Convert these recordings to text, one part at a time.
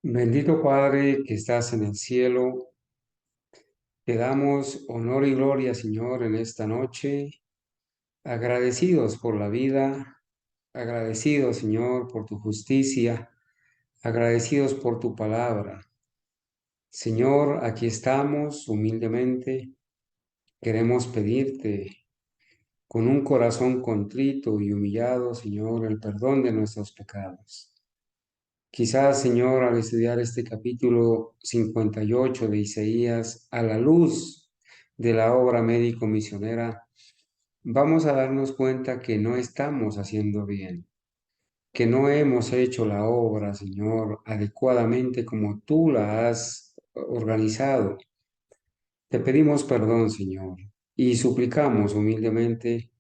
Bendito Padre que estás en el cielo, te damos honor y gloria, Señor, en esta noche, agradecidos por la vida, agradecidos, Señor, por tu justicia, agradecidos por tu palabra. Señor, aquí estamos humildemente, queremos pedirte con un corazón contrito y humillado, Señor, el perdón de nuestros pecados. Quizás, Señor, al estudiar este capítulo 58 de Isaías, a la luz de la obra médico-misionera, vamos a darnos cuenta que no estamos haciendo bien, que no hemos hecho la obra, Señor, adecuadamente como tú la has organizado. Te pedimos perdón, Señor, y suplicamos humildemente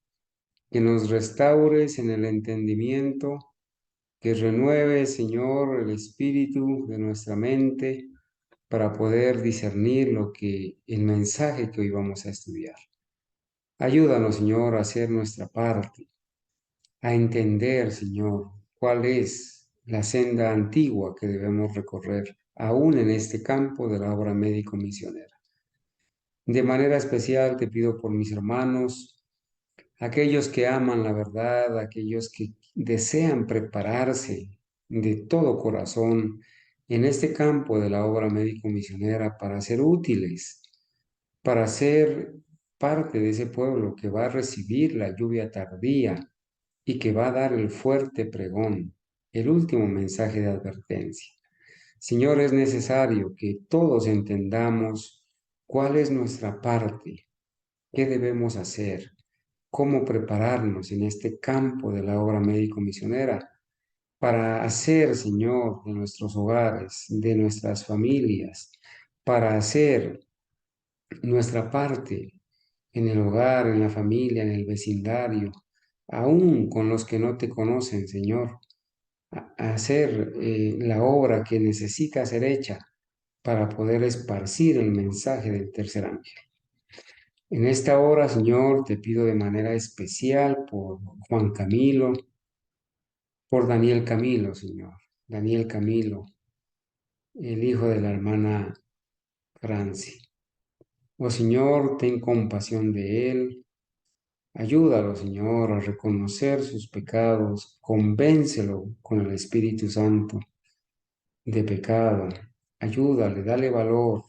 que nos restaures en el entendimiento, que renueve, Señor, el espíritu de nuestra mente para poder discernir el mensaje que hoy vamos a estudiar. Ayúdanos, Señor, a hacer nuestra parte, a entender, Señor, cuál es la senda antigua que debemos recorrer, aún en este campo de la obra médico-misionera. De manera especial te pido por mis hermanos, aquellos que aman la verdad, aquellos que desean prepararse de todo corazón en este campo de la obra médico-misionera para ser útiles, para ser parte de ese pueblo que va a recibir la lluvia tardía y que va a dar el fuerte pregón, el último mensaje de advertencia. Señor, es necesario que todos entendamos cuál es nuestra parte, qué debemos hacer, cómo prepararnos en este campo de la obra médico-misionera para hacer, Señor, de nuestros hogares, de nuestras familias, para hacer nuestra parte en el hogar, en la familia, en el vecindario, aún con los que no te conocen, Señor, a hacer la obra que necesita ser hecha para poder esparcir el mensaje del tercer ángel. En esta hora, Señor, te pido de manera especial por Juan Camilo, por Daniel Camilo, Señor. Daniel Camilo, el hijo de la hermana Franci. Oh Señor, ten compasión de él. Ayúdalo, Señor, a reconocer sus pecados. Convéncelo con el Espíritu Santo de pecado. Ayúdale, dale valor.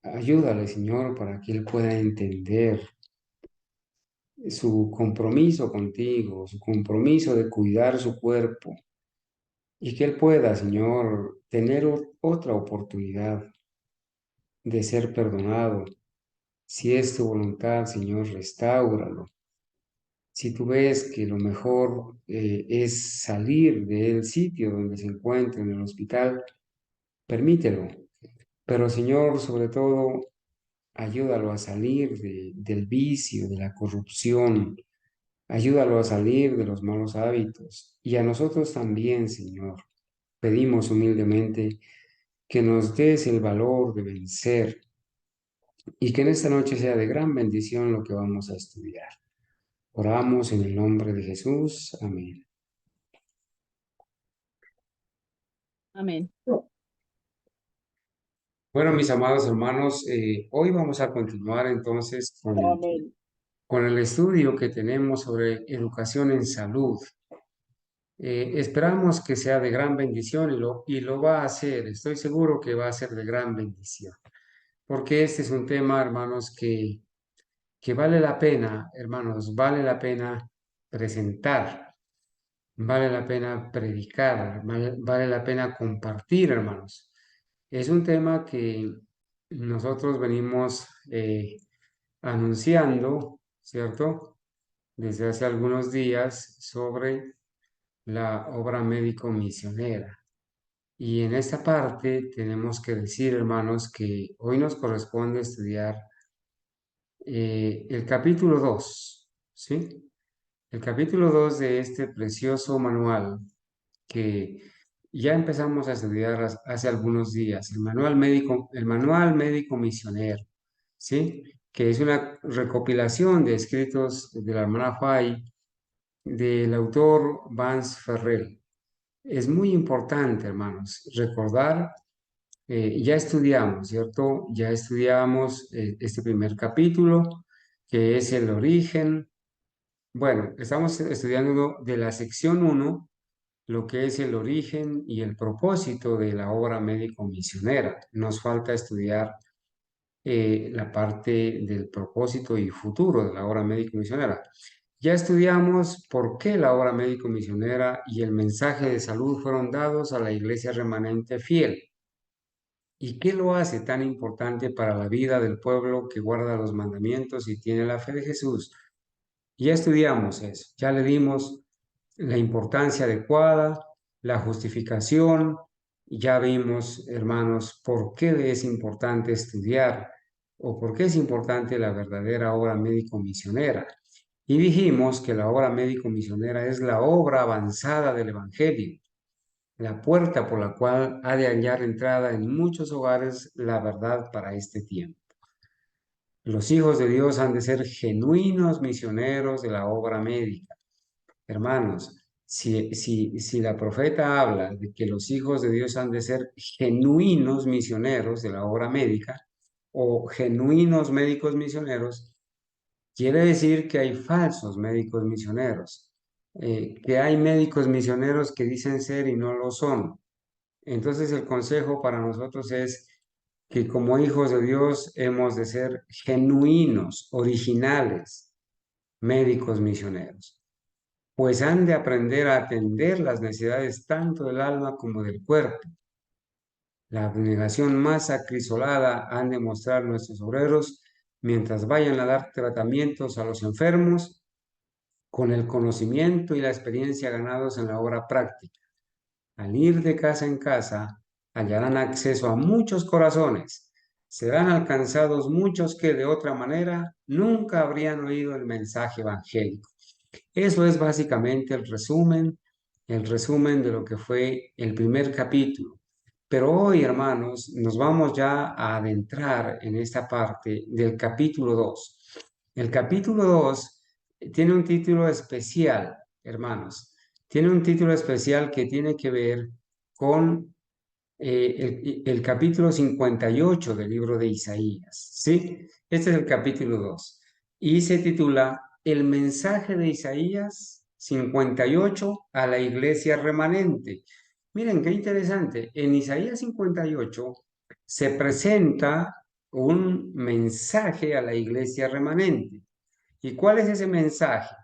Ayúdale, Señor, para que él pueda entender su compromiso contigo, su compromiso de cuidar su cuerpo y que él pueda, Señor, tener otra oportunidad de ser perdonado. Si es tu voluntad, Señor, restáuralo. Si tú ves que lo mejor es salir del sitio donde se encuentra en el hospital, permítelo. Pero, Señor, sobre todo, ayúdalo a salir del vicio, de la corrupción. Ayúdalo a salir de los malos hábitos. Y a nosotros también, Señor, pedimos humildemente que nos des el valor de vencer y que en esta noche sea de gran bendición lo que vamos a estudiar. Oramos en el nombre de Jesús. Amén. Amén. Bueno, mis amados hermanos, hoy vamos a continuar entonces Amén. con el estudio que tenemos sobre educación en salud. Esperamos que sea de gran bendición y lo va a hacer. Estoy seguro que va a ser de gran bendición, porque este es un tema, hermanos, que vale la pena, hermanos, vale la pena presentar, vale la pena predicar, vale la pena compartir, hermanos. Es un tema que nosotros venimos anunciando, ¿cierto? Desde hace algunos días sobre la obra médico-misionera. Y en esta parte tenemos que decir, hermanos, que hoy nos corresponde estudiar el capítulo 2, ¿sí? El capítulo 2 de este precioso manual que ya empezamos a estudiar hace algunos días, el manual médico misionero, ¿sí? Que es una recopilación de escritos de la hermana Fay, del autor Vance Ferrell. Es muy importante, hermanos, recordar, ya estudiamos, ¿cierto? Ya estudiamos este primer capítulo, que es el origen. Bueno, estamos estudiando de la sección uno lo que es el origen y el propósito de la obra médico-misionera. Nos falta estudiar la parte del propósito y futuro de la obra médico-misionera. Ya estudiamos por qué la obra médico-misionera y el mensaje de salud fueron dados a la iglesia remanente fiel y qué lo hace tan importante para la vida del pueblo que guarda los mandamientos y tiene la fe de Jesús. Ya estudiamos eso, ya le dimos la importancia adecuada, la justificación, ya vimos, hermanos, por qué es importante estudiar o por qué es importante la verdadera obra médico-misionera. Y dijimos que la obra médico-misionera es la obra avanzada del Evangelio, la puerta por la cual ha de hallar entrada en muchos hogares la verdad para este tiempo. Los hijos de Dios han de ser genuinos misioneros de la obra médica. Hermanos, si la profeta habla de que los hijos de Dios han de ser genuinos misioneros de la obra médica o genuinos médicos misioneros, quiere decir que hay falsos médicos misioneros, que hay médicos misioneros que dicen ser y no lo son. Entonces el consejo para nosotros es que como hijos de Dios hemos de ser genuinos, originales, médicos misioneros, pues han de aprender a atender las necesidades tanto del alma como del cuerpo. La abnegación más acrisolada han de mostrar nuestros obreros mientras vayan a dar tratamientos a los enfermos con el conocimiento y la experiencia ganados en la obra práctica. Al ir de casa en casa, hallarán acceso a muchos corazones. Serán alcanzados muchos que de otra manera nunca habrían oído el mensaje evangélico. Eso es básicamente el resumen de lo que fue el primer capítulo. Pero hoy, hermanos, nos vamos ya a adentrar en esta parte del capítulo 2. El capítulo 2 tiene un título especial, hermanos. Tiene un título especial que tiene que ver con el capítulo 58 del libro de Isaías, ¿sí? Este es el capítulo 2 y se titula El mensaje de Isaías 58 a la iglesia remanente. Miren, qué interesante. En Isaías 58 se presenta un mensaje a la iglesia remanente. ¿Y cuál es ese mensaje?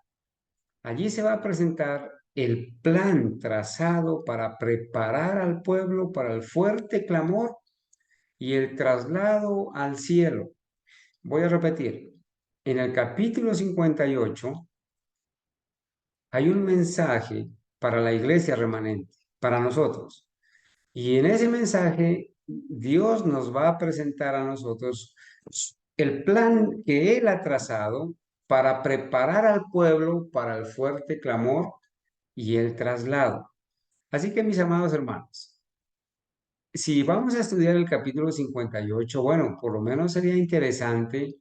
Allí se va a presentar el plan trazado para preparar al pueblo para el fuerte clamor y el traslado al cielo. Voy a repetir, en el capítulo 58 hay un mensaje para la iglesia remanente, para nosotros. Y en ese mensaje Dios nos va a presentar a nosotros el plan que Él ha trazado para preparar al pueblo para el fuerte clamor y el traslado. Así que mis amados hermanos, si vamos a estudiar el capítulo 58, bueno, por lo menos sería interesante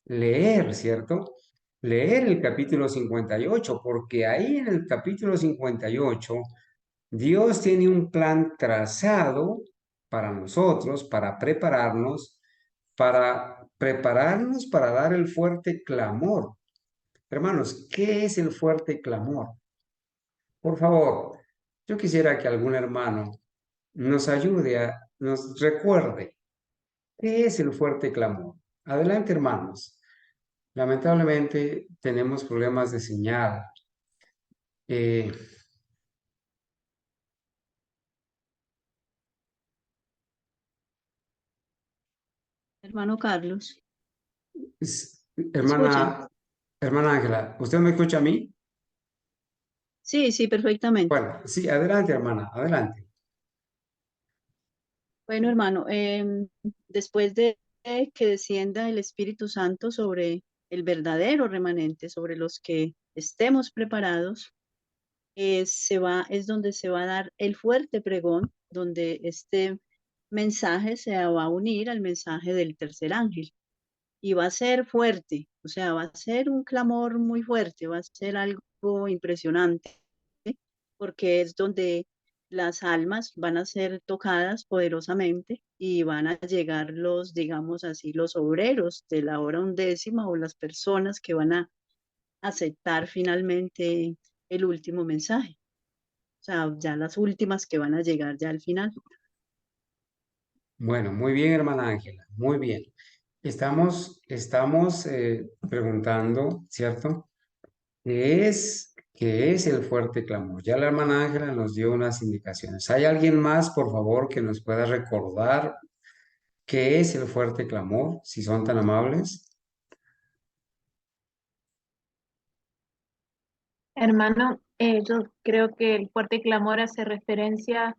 leer, ¿cierto? Leer el capítulo 58, porque ahí en el capítulo 58 Dios tiene un plan trazado para nosotros, para prepararnos para dar el fuerte clamor. Hermanos, ¿qué es el fuerte clamor? Por favor, yo quisiera que algún hermano nos ayude nos recuerde qué es el fuerte clamor. Adelante, hermanos. Lamentablemente tenemos problemas de señal. Eh, Hermano Carlos, ¿me escucha? hermana, hermana Ángela, ¿usted me escucha a mí? Sí, sí, perfectamente. Bueno, sí, adelante, hermana, adelante. Bueno, hermano, después de que descienda el Espíritu Santo sobre el verdadero remanente, sobre los que estemos preparados, es donde se va a dar el fuerte pregón, donde este mensaje se va a unir al mensaje del tercer ángel y va a ser fuerte, o sea, va a ser un clamor muy fuerte, va a ser algo impresionante, porque es donde las almas van a ser tocadas poderosamente y van a llegar los, digamos así, los obreros de la hora undécima o las personas que van a aceptar finalmente el último mensaje. O sea, ya las últimas que van a llegar ya al final. Bueno, muy bien, hermana Ángela, muy bien. Estamos preguntando, ¿cierto? Qué es el fuerte clamor? Ya la hermana Ángela nos dio unas indicaciones. ¿Hay alguien más, por favor, que nos pueda recordar qué es el fuerte clamor, si son tan amables? Hermano, yo creo que el fuerte clamor hace referencia,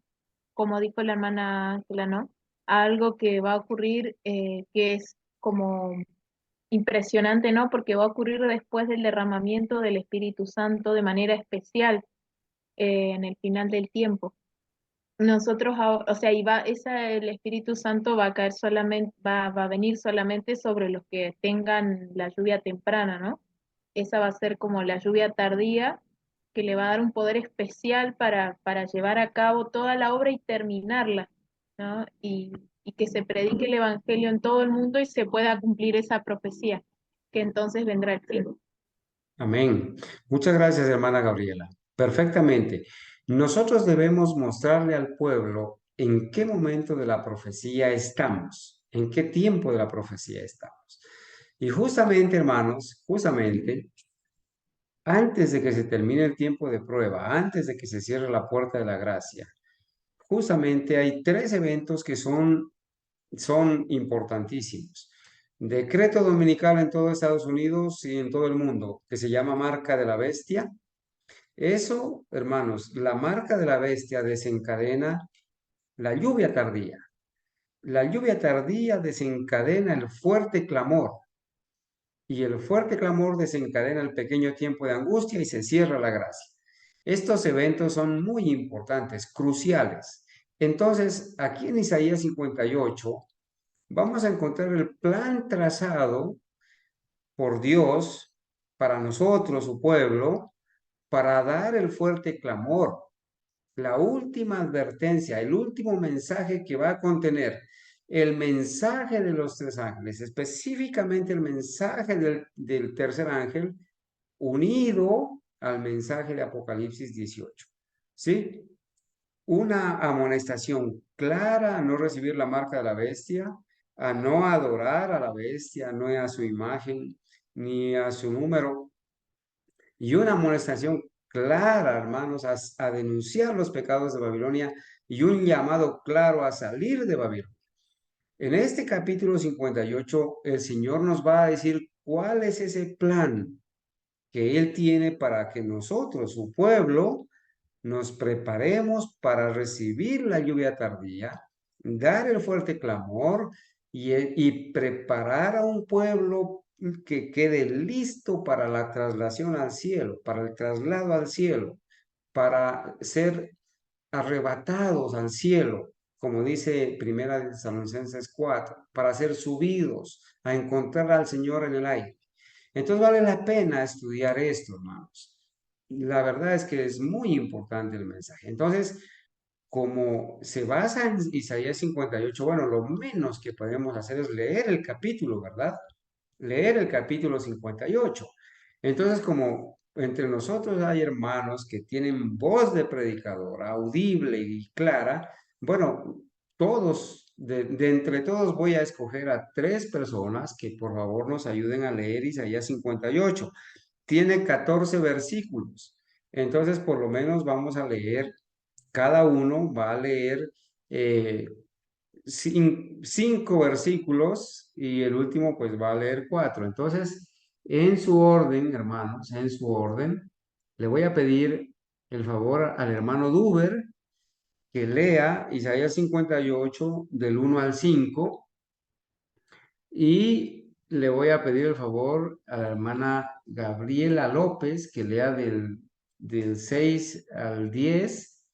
como dijo la hermana Ángela, ¿no? A algo que va a ocurrir, que es como impresionante, ¿no? Porque va a ocurrir después del derramamiento del Espíritu Santo de manera especial, en el final del tiempo. Nosotros, o sea, el Espíritu Santo va a caer solamente, va a venir solamente sobre los que tengan la lluvia temprana, ¿no? Esa va a ser como la lluvia tardía, que le va a dar un poder especial para llevar a cabo toda la obra y terminarla, ¿no? Y que se predique el Evangelio en todo el mundo y se pueda cumplir esa profecía, que entonces vendrá el fin. Amén. Muchas gracias, hermana Gabriela. Perfectamente. Nosotros debemos mostrarle al pueblo en qué momento de la profecía estamos, en qué tiempo de la profecía estamos. Y justamente, hermanos, justamente, antes de que se termine el tiempo de prueba, antes de que se cierre la puerta de la gracia, justamente hay tres eventos que son importantísimos. Decreto dominical en todo Estados Unidos y en todo el mundo, que se llama marca de la bestia. Eso, hermanos, la marca de la bestia desencadena la lluvia tardía. La lluvia tardía desencadena el fuerte clamor y el fuerte clamor desencadena el pequeño tiempo de angustia y se cierra la gracia. Estos eventos son muy importantes, cruciales. Entonces, aquí en Isaías 58 vamos a encontrar el plan trazado por Dios para nosotros, su pueblo, para dar el fuerte clamor, la última advertencia, el último mensaje que va a contener el mensaje de los tres ángeles, específicamente el mensaje del tercer ángel, unido al mensaje de Apocalipsis 18. ¿Sí? Una amonestación clara a no recibir la marca de la bestia, a no adorar a la bestia, no a su imagen ni a su número, y una amonestación clara, hermanos, a denunciar los pecados de Babilonia y un llamado claro a salir de Babilonia. En este capítulo 58, el Señor nos va a decir cuál es ese plan que Él tiene para que nosotros, su pueblo, nos preparemos para recibir la lluvia tardía, dar el fuerte clamor y preparar a un pueblo que quede listo para la traslación al cielo, para el traslado al cielo, para ser arrebatados al cielo, como dice Primera de Tesalonicenses 4, para ser subidos a encontrar al Señor en el aire. Entonces vale la pena estudiar esto, hermanos. La verdad es que es muy importante el mensaje. Entonces, como se basa en Isaías 58, bueno, lo menos que podemos hacer es leer el capítulo, ¿verdad? Leer el capítulo 58. Entonces, como entre nosotros hay hermanos que tienen voz de predicador, audible y clara, bueno, de entre todos voy a escoger a tres personas que por favor nos ayuden a leer Isaías 58. Tiene 14 versículos. Entonces, por lo menos vamos a leer, cada uno va a leer eh, cinco versículos y el último pues va a leer cuatro. Entonces, en su orden, hermanos, en su orden, le voy a pedir el favor al hermano Duber que lea Isaías 58 del 1 al 5 y le voy a pedir el favor a la hermana Gabriela López que lea del 6 al 10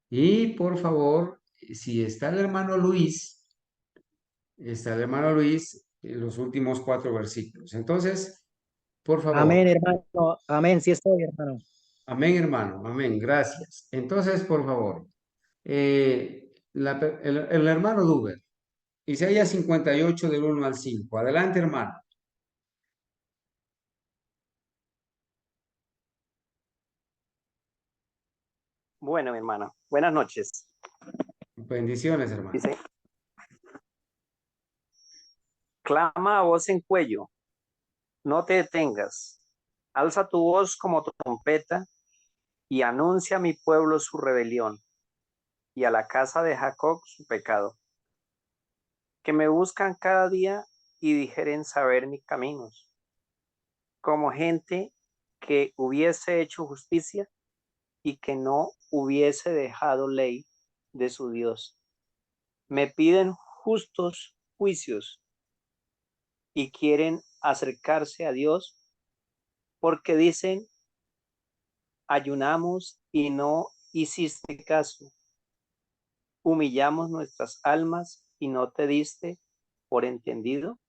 y por favor, si está el hermano Luis, los últimos cuatro versículos. Entonces, por favor, Amén, hermano. Amén, sí estoy, hermano. amén, hermano, amén, gracias. Entonces, por favor, El hermano Duber. Isaías 58 del 1 al 5. Adelante, hermano. Bueno, mi hermano, buenas noches. Bendiciones, hermano. Dice, clama a voz en cuello, no te detengas. Alza tu voz como trompeta y anuncia a mi pueblo su rebelión y a la casa de Jacob su pecado. Que me buscan cada día y dijeren saber mis caminos, como gente que hubiese hecho justicia y que no hubiese dejado ley de su Dios. Me piden justos juicios y quieren acercarse a Dios porque dicen, ayunamos y no hiciste caso, humillamos nuestras almas y no te diste por entendido.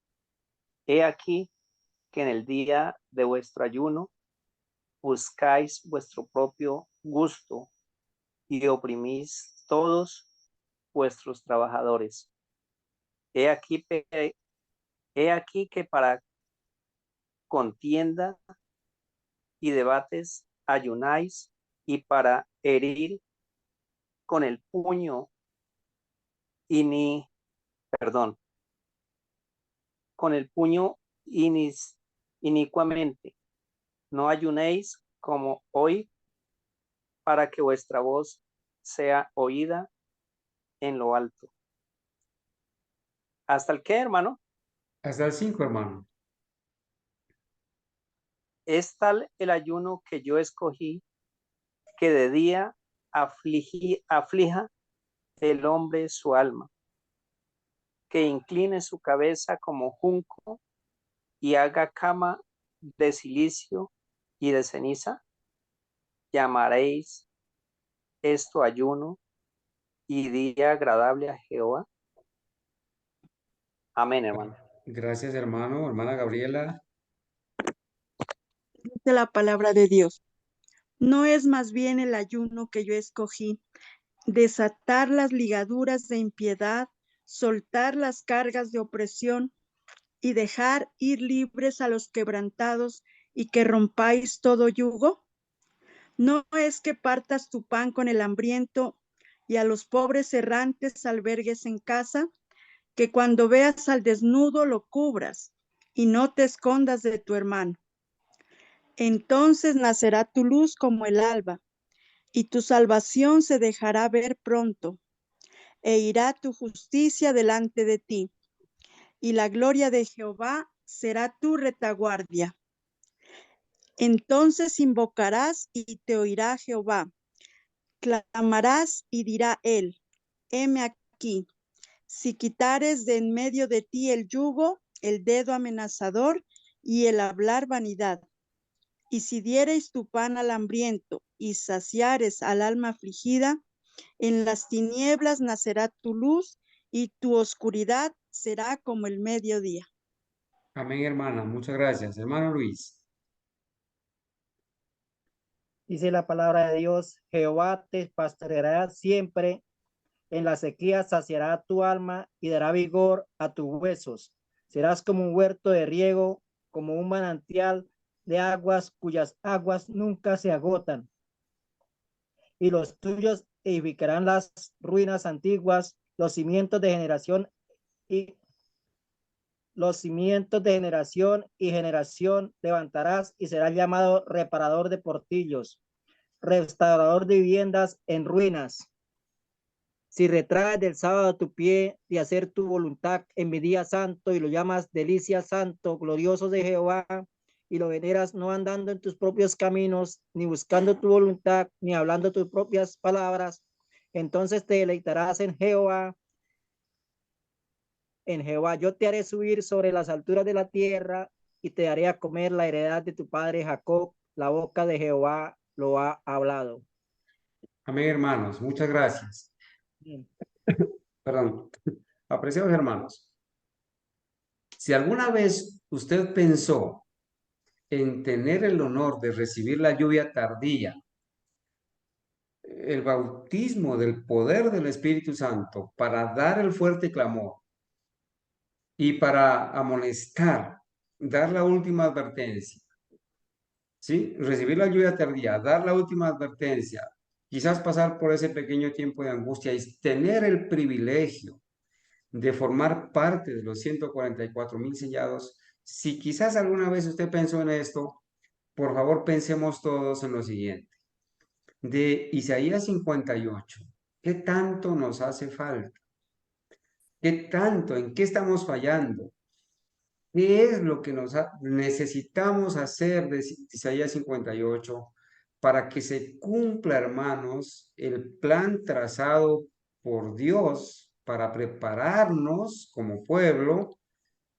He aquí que en el día de vuestro ayuno buscáis vuestro propio gusto y oprimís todos vuestros trabajadores. He aquí que para contienda y debates ayunáis y para herir con el puño perdón, con el puño inicuamente. No ayunéis como hoy para que vuestra voz sea oída en lo alto. ¿Hasta el qué, hermano? Hasta el 5, hermano. Es tal el ayuno que yo escogí que de día aflija el hombre su alma, que incline su cabeza como junco y haga cama de silicio y de ceniza. Llamaréis esto ayuno y día agradable a Jehová. Amén, hermano. Gracias, hermano. Hermana Gabriela. Dice la palabra de Dios. ¿No es más bien el ayuno que yo escogí, desatar las ligaduras de impiedad, soltar las cargas de opresión y dejar ir libres a los quebrantados y que rompáis todo yugo? ¿No es que partas tu pan con el hambriento y a los pobres errantes albergues en casa? Que cuando veas al desnudo lo cubras y no te escondas de tu hermano. Entonces nacerá tu luz como el alba y tu salvación se dejará ver pronto, e irá tu justicia delante de ti, y la gloria de Jehová será tu retaguardia. Entonces invocarás y te oirá Jehová, clamarás y dirá él, heme aquí. Si quitares de en medio de ti el yugo, el dedo amenazador y el hablar vanidad, y si diereis tu pan al hambriento y saciares al alma afligida, en las tinieblas nacerá tu luz y tu oscuridad será como el mediodía. Amén, hermana. Muchas gracias. Hermano Luis. Dice la palabra de Dios, Jehová te pastoreará siempre, en la sequía saciará tu alma y dará vigor a tus huesos. Serás como un huerto de riego, como un manantial de aguas cuyas aguas nunca se agotan. Y los tuyos edificarán las ruinas antiguas, los cimientos de generación y generación levantarás y serás llamado reparador de portillos, restaurador de viviendas en ruinas. Si retraes del sábado tu pie de hacer tu voluntad en mi día santo y lo llamas delicia santo, glorioso de Jehová, y lo veneras no andando en tus propios caminos, ni buscando tu voluntad, ni hablando tus propias palabras, entonces te deleitarás en Jehová. En Jehová yo te haré subir sobre las alturas de la tierra y te daré a comer la heredad de tu padre Jacob. La boca de Jehová lo ha hablado. Amén, hermanos. Muchas gracias. Bien. Perdón. Apreciados hermanos, si alguna vez usted pensó en tener el honor de recibir la lluvia tardía el bautismo del poder del Espíritu Santo para dar el fuerte clamor y para amonestar, dar la última advertencia, ¿sí? Recibir la lluvia tardía, dar la última advertencia, quizás pasar por ese pequeño tiempo de angustia y tener el privilegio de formar parte de los 144,000 sellados. Si quizás alguna vez usted pensó en esto, por favor pensemos todos en lo siguiente. De Isaías 58, ¿qué tanto nos hace falta? ¿Qué tanto? ¿En qué estamos fallando? ¿Qué es lo que necesitamos hacer de Isaías 58 para que se cumpla, hermanos, el plan trazado por Dios para prepararnos como pueblo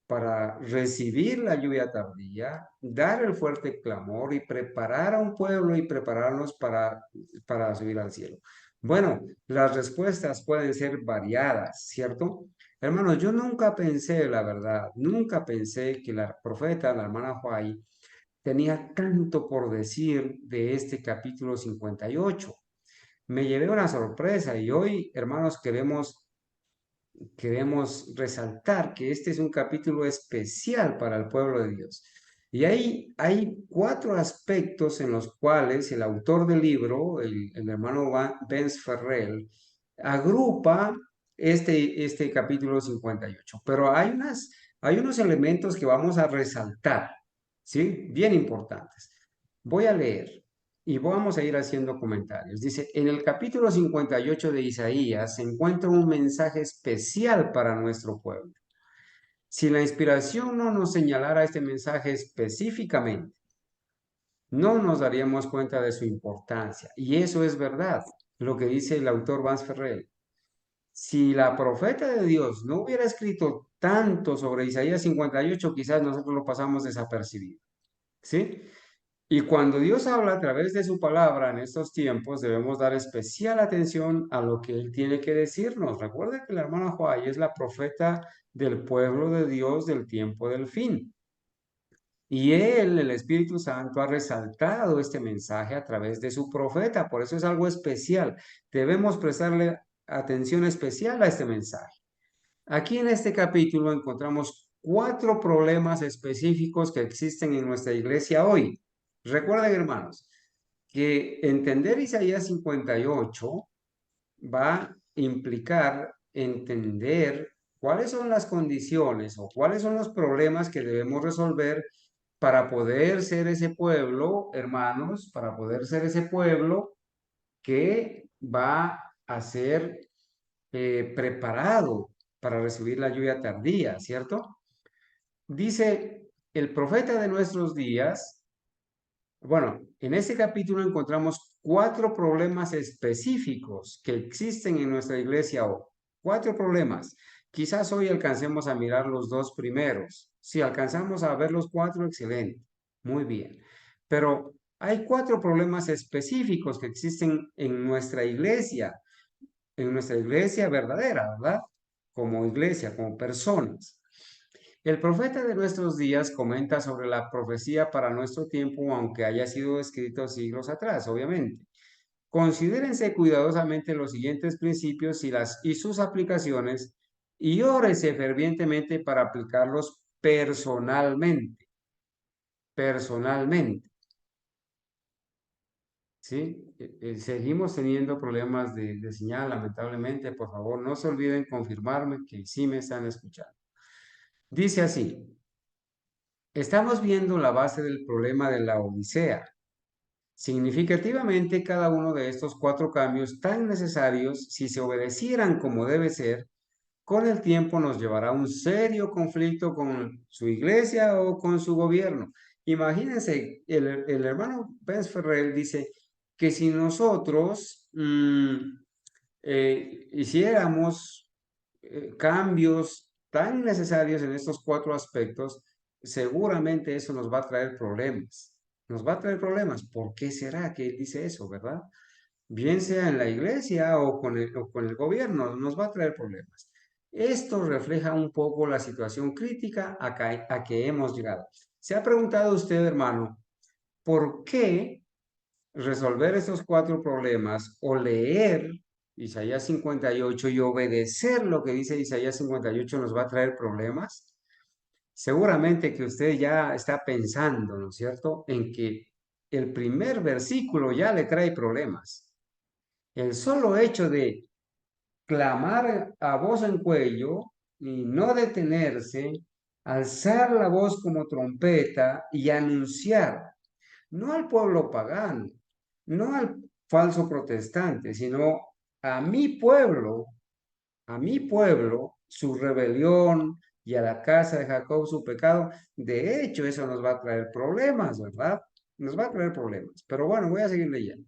para recibir la lluvia tardía, dar el fuerte clamor y preparar a un pueblo y prepararnos para subir al cielo? Bueno, las respuestas pueden ser variadas, ¿cierto? Hermanos, yo nunca pensé, la verdad, nunca pensé que la profeta, la hermana Huay, tenía tanto por decir de este capítulo 58. Me llevé una sorpresa y hoy, hermanos, queremos resaltar que este es un capítulo especial para el pueblo de Dios. Y hay 4 aspectos en los cuales el autor del libro, el hermano Benz Ferrell, agrupa este capítulo 58. Pero hay unos elementos que vamos a resaltar, ¿sí? Bien importantes. Voy a leer y vamos a ir haciendo comentarios. Dice, en el capítulo 58 de Isaías se encuentra un mensaje especial para nuestro pueblo. Si la inspiración no nos señalara este mensaje específicamente, no nos daríamos cuenta de su importancia. Y eso es verdad, lo que dice el autor Vance Ferrell. Si la profeta de Dios no hubiera escrito tanto sobre Isaías 58, quizás nosotros lo pasamos desapercibido. ¿Sí? Y cuando Dios habla a través de su palabra en estos tiempos, debemos dar especial atención a lo que Él tiene que decirnos. Recuerde que la hermana Joay es la profeta del pueblo de Dios del tiempo del fin. Y Él, el Espíritu Santo, ha resaltado este mensaje a través de su profeta. Por eso es algo especial. Debemos prestarle atención especial a este mensaje. Aquí en este capítulo encontramos 4 problemas específicos que existen en nuestra iglesia hoy. Recuerden, hermanos, que entender Isaías 58 va a implicar entender cuáles son las condiciones o cuáles son los problemas que debemos resolver para poder ser ese pueblo, hermanos, para poder ser ese pueblo que va a ser preparado para recibir la lluvia tardía, ¿cierto? Dice el profeta de nuestros días. Bueno, en este capítulo encontramos 4 problemas específicos que existen en nuestra iglesia hoy. 4 problemas. Quizás hoy alcancemos a mirar los 2 primeros. Si alcanzamos a ver los 4, excelente. Muy bien. Pero hay 4 problemas específicos que existen en nuestra iglesia verdadera, ¿verdad? Como iglesia, como personas. El profeta de nuestros días comenta sobre la profecía para nuestro tiempo, aunque haya sido escrito siglos atrás, obviamente. Considérense cuidadosamente los siguientes principios y sus aplicaciones y órese fervientemente para aplicarlos personalmente. Personalmente. ¿Sí? Seguimos teniendo problemas de señal, lamentablemente. Por favor, no se olviden confirmarme que sí me están escuchando. Dice así, estamos viendo la base del problema de la Odisea. Significativamente, cada uno de estos 4 cambios tan necesarios, si se obedecieran como debe ser, con el tiempo nos llevará a un serio conflicto con su iglesia o con su gobierno. Imagínense, el hermano Benz Ferrell dice que si nosotros hiciéramos cambios tan necesarios en estos 4 aspectos, seguramente eso nos va a traer problemas. Nos va a traer problemas. ¿Por qué será que él dice eso, verdad? Bien sea en la iglesia o con el gobierno, nos va a traer problemas. Esto refleja un poco la situación crítica a que hemos llegado. ¿Se ha preguntado usted, hermano, por qué resolver estos 4 problemas o leer Isaías 58 y obedecer lo que dice Isaías 58 nos va a traer problemas. Seguramente que usted ya está pensando, ¿no es cierto?, en que el primer versículo ya le trae problemas. El solo hecho de clamar a voz en cuello y no detenerse, alzar la voz como trompeta y anunciar, no al pueblo pagano, no al falso protestante, sino a mi pueblo, su rebelión y a la casa de Jacob su pecado. De hecho, eso nos va a traer problemas, ¿verdad? Nos va a traer problemas. Pero bueno, voy a seguir leyendo.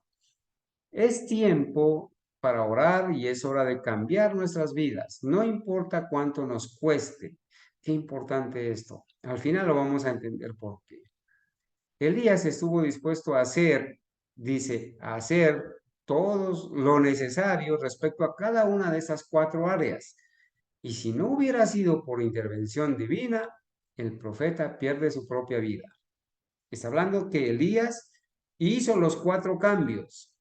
Es tiempo para orar y es hora de cambiar nuestras vidas. No importa cuánto nos cueste. Qué importante esto. Al final lo vamos a entender por qué. Elías estuvo dispuesto a hacer, dice, a hacer todo lo necesario respecto a cada una de esas 4 áreas. Y si no hubiera sido por intervención divina, el profeta pierde su propia vida. Está hablando que Elías hizo los 4 cambios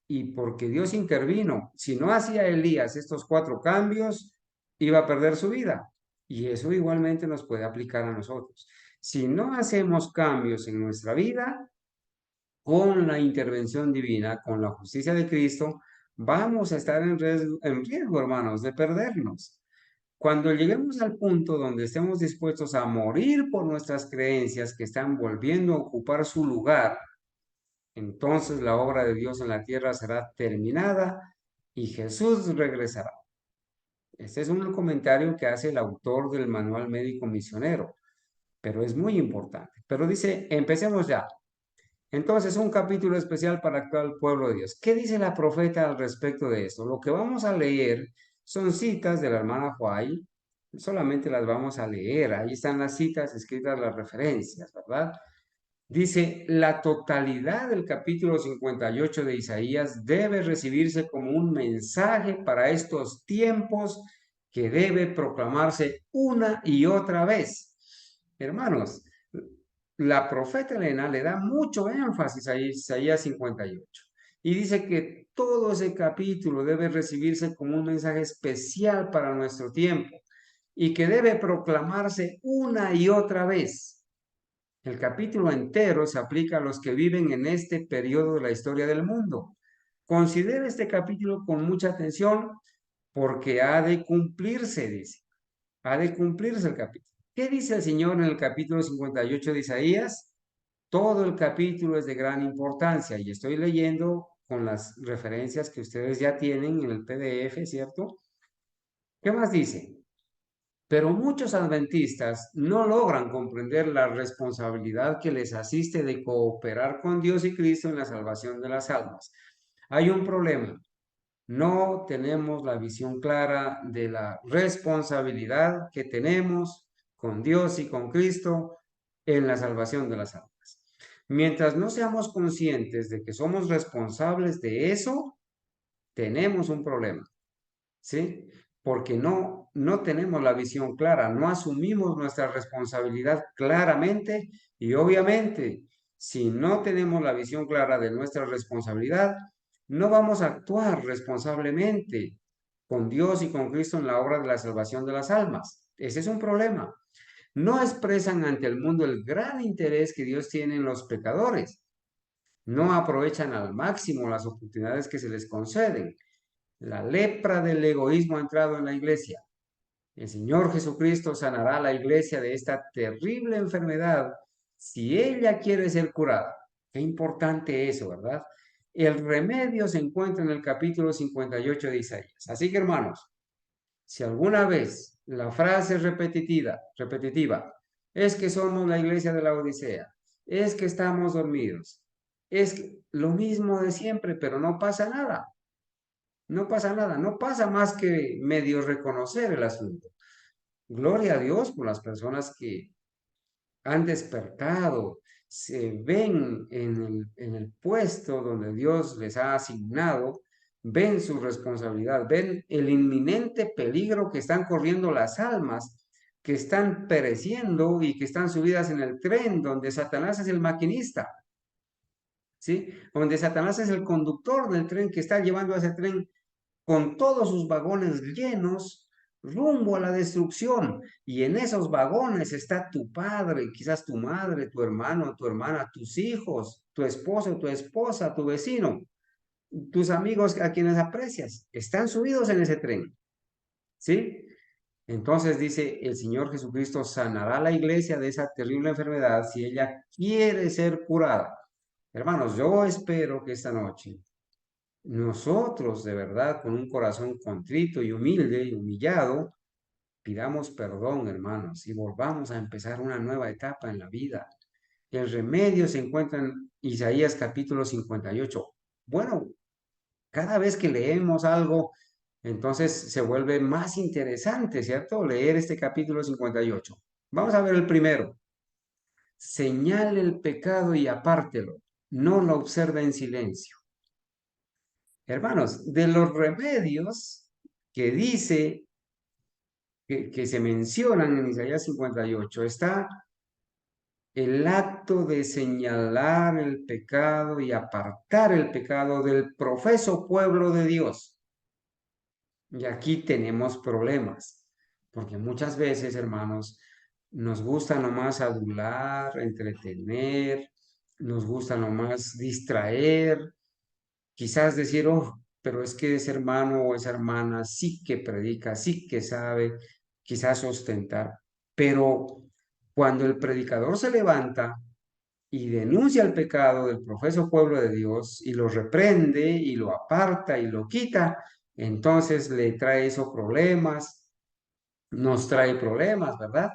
y porque Dios intervino. Si no hacía Elías estos 4 cambios, iba a perder su vida. Y eso igualmente nos puede aplicar a nosotros. Si no hacemos cambios en nuestra vida, con la intervención divina, con la justicia de Cristo, vamos a estar en riesgo, hermanos, de perdernos. Cuando lleguemos al punto donde estemos dispuestos a morir por nuestras creencias que están volviendo a ocupar su lugar, entonces la obra de Dios en la tierra será terminada y Jesús regresará. Este es un comentario que hace el autor del Manual Médico Misionero, pero es muy importante. Pero dice, empecemos ya. Entonces, un capítulo especial para el actual pueblo de Dios. ¿Qué dice la profeta al respecto de esto? Lo que vamos a leer son citas de la hermana Huay, solamente las vamos a leer. Ahí están las citas escritas, las referencias, ¿verdad? Dice, la totalidad del capítulo 58 de Isaías debe recibirse como un mensaje para estos tiempos que debe proclamarse una y otra vez. Hermanos, la profeta Elena le da mucho énfasis a Isaías 58 y dice que todo ese capítulo debe recibirse como un mensaje especial para nuestro tiempo y que debe proclamarse una y otra vez. El capítulo entero se aplica a los que viven en este periodo de la historia del mundo. Considere este capítulo con mucha atención porque ha de cumplirse, dice. Ha de cumplirse el capítulo. ¿Qué dice el Señor en el capítulo 58 de Isaías? Todo el capítulo es de gran importancia y estoy leyendo con las referencias que ustedes ya tienen en el PDF, ¿cierto? ¿Qué más dice? Pero muchos adventistas no logran comprender la responsabilidad que les asiste de cooperar con Dios y Cristo en la salvación de las almas. Hay un problema. No tenemos la visión clara de la responsabilidad que tenemos con Dios y con Cristo en la salvación de las almas. Mientras no seamos conscientes de que somos responsables de eso, tenemos un problema, ¿sí? Porque no tenemos la visión clara, no asumimos nuestra responsabilidad claramente y obviamente, si no tenemos la visión clara de nuestra responsabilidad, no vamos a actuar responsablemente con Dios y con Cristo en la obra de la salvación de las almas. Ese es un problema. No expresan ante el mundo el gran interés que Dios tiene en los pecadores. No aprovechan al máximo las oportunidades que se les conceden. La lepra del egoísmo ha entrado en la iglesia. El Señor Jesucristo sanará a la iglesia de esta terrible enfermedad si ella quiere ser curada. Qué importante eso, ¿verdad? El remedio se encuentra en el capítulo 58 de Isaías. Así que, hermanos, si alguna vez la frase repetitiva, es que somos la iglesia de la Odisea, es que estamos dormidos, es lo mismo de siempre, pero no pasa nada. No pasa nada, no pasa más que medio reconocer el asunto. Gloria a Dios por las personas que han despertado, se ven en el puesto donde Dios les ha asignado, ven su responsabilidad, ven el inminente peligro que están corriendo las almas, que están pereciendo y que están subidas en el tren donde Satanás es el maquinista. ¿sí? Donde Satanás es el conductor del tren que está llevando a ese tren con todos sus vagones llenos rumbo a la destrucción. Y en esos vagones está tu padre, quizás tu madre, tu hermano, tu hermana, tus hijos, tu esposo, tu esposa, tu vecino, tus amigos a quienes aprecias. Están subidos en ese tren, ¿sí? Entonces dice, el Señor Jesucristo sanará a la iglesia de esa terrible enfermedad si ella quiere ser curada. Hermanos, yo espero que esta noche nosotros de verdad con un corazón contrito y humilde y humillado, pidamos perdón, hermanos, y volvamos a empezar una nueva etapa en la vida. El remedio se encuentra en Isaías capítulo 58. Bueno, cada vez que leemos algo, entonces se vuelve más interesante, ¿cierto? Leer este capítulo 58. Vamos a ver el primero. Señale el pecado y apártelo, no lo observe en silencio. Hermanos, de los remedios que dice, que se mencionan en Isaías 58, está el acto de señalar el pecado y apartar el pecado del profeso pueblo de Dios. Y aquí tenemos problemas, porque muchas veces, hermanos, nos gusta nomás adular, entretener, nos gusta nomás distraer, quizás decir, oh, pero es que ese hermano o esa hermana sí que predica, sí que sabe, quizás ostentar, pero cuando el predicador se levanta y denuncia el pecado del profeso pueblo de Dios y lo reprende y lo aparta y lo quita, entonces le trae esos problemas, nos trae problemas, ¿verdad?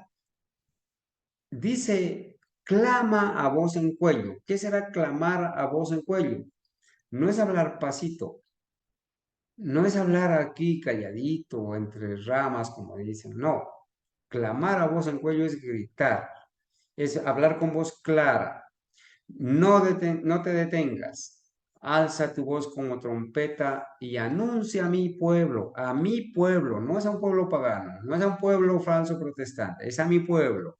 Dice, clama a voz en cuello. ¿Qué será clamar a voz en cuello? No es hablar pasito, no es hablar aquí calladito entre ramas, como dicen, no. Clamar a voz en cuello es gritar, es hablar con voz clara. No te detengas. Alza tu voz como trompeta y anuncia a mi pueblo, no es a un pueblo pagano, no es a un pueblo falso protestante, es a mi pueblo,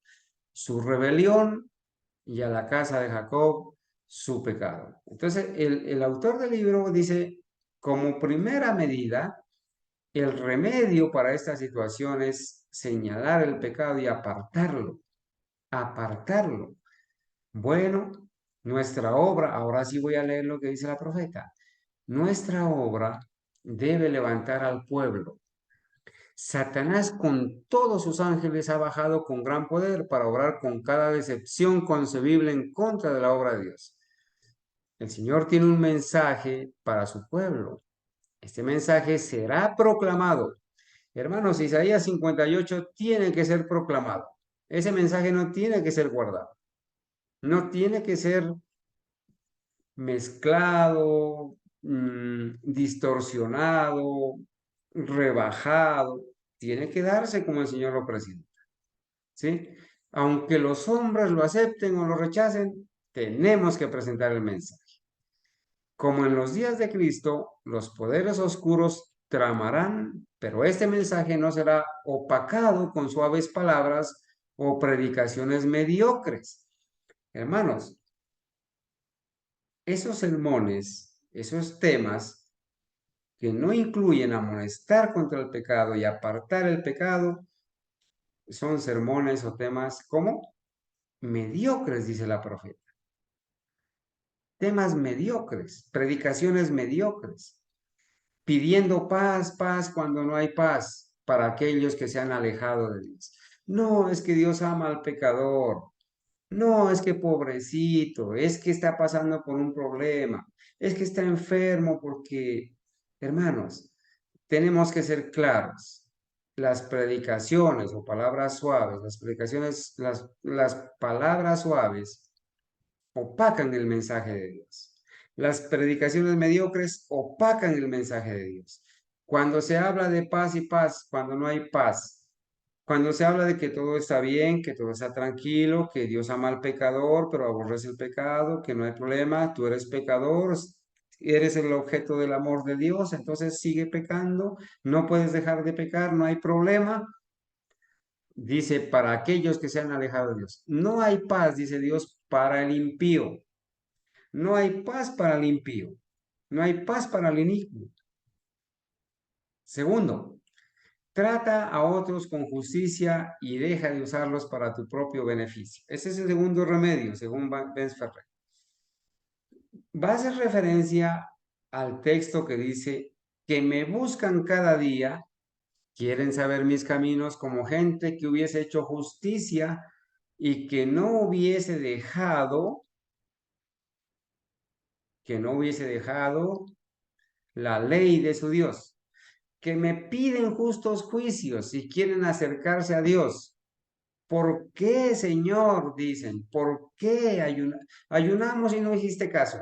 su rebelión y a la casa de Jacob su pecado. Entonces, el autor del libro dice, como primera medida, el remedio para esta situación es señalar el pecado y apartarlo, apartarlo. Bueno, nuestra obra, ahora sí voy a leer lo que dice la profeta, nuestra obra debe levantar al pueblo. Satanás con todos sus ángeles ha bajado con gran poder para obrar con cada decepción concebible en contra de la obra de Dios. El Señor tiene un mensaje para su pueblo. Este mensaje será proclamado. Hermanos, Isaías 58 tiene que ser proclamado. Ese mensaje no tiene que ser guardado. No tiene que ser mezclado, distorsionado, rebajado. Tiene que darse como el Señor lo presenta. ¿Sí? Aunque los hombres lo acepten o lo rechacen, tenemos que presentar el mensaje. Como en los días de Cristo, los poderes oscuros tramarán, pero este mensaje no será opacado con suaves palabras o predicaciones mediocres. Hermanos, esos sermones, esos temas que no incluyen amonestar contra el pecado y apartar el pecado, son sermones o temas como mediocres, dice la profeta. Temas mediocres, predicaciones mediocres, pidiendo paz, paz cuando no hay paz para aquellos que se han alejado de Dios. No, es que Dios ama al pecador. No, es que pobrecito, es que está pasando por un problema, es que está enfermo porque, hermanos, tenemos que ser claros. Las predicaciones o palabras suaves, las predicaciones, las palabras suaves opacan el mensaje de Dios. Las predicaciones mediocres opacan el mensaje de Dios. Cuando se habla de paz y paz, cuando no hay paz, cuando se habla de que todo está bien, que todo está tranquilo, que Dios ama al pecador, pero aborrece el pecado, que no hay problema, tú eres pecador, eres el objeto del amor de Dios, entonces sigue pecando, no puedes dejar de pecar, no hay problema. Dice, para aquellos que se han alejado de Dios. No hay paz, dice Dios, para el impío. No hay paz para el impío. No hay paz para el inicuo. Segundo, trata a otros con justicia y deja de usarlos para tu propio beneficio. Ese es el segundo remedio, según Benz Ferrer. Va a hacer referencia al texto que dice que me buscan cada día, quieren saber mis caminos como gente que hubiese hecho justicia y que no hubiese dejado la ley de su Dios, que me piden justos juicios y quieren acercarse a Dios. ¿Por qué, Señor? Dicen, ¿por qué ayunamos y no hiciste caso?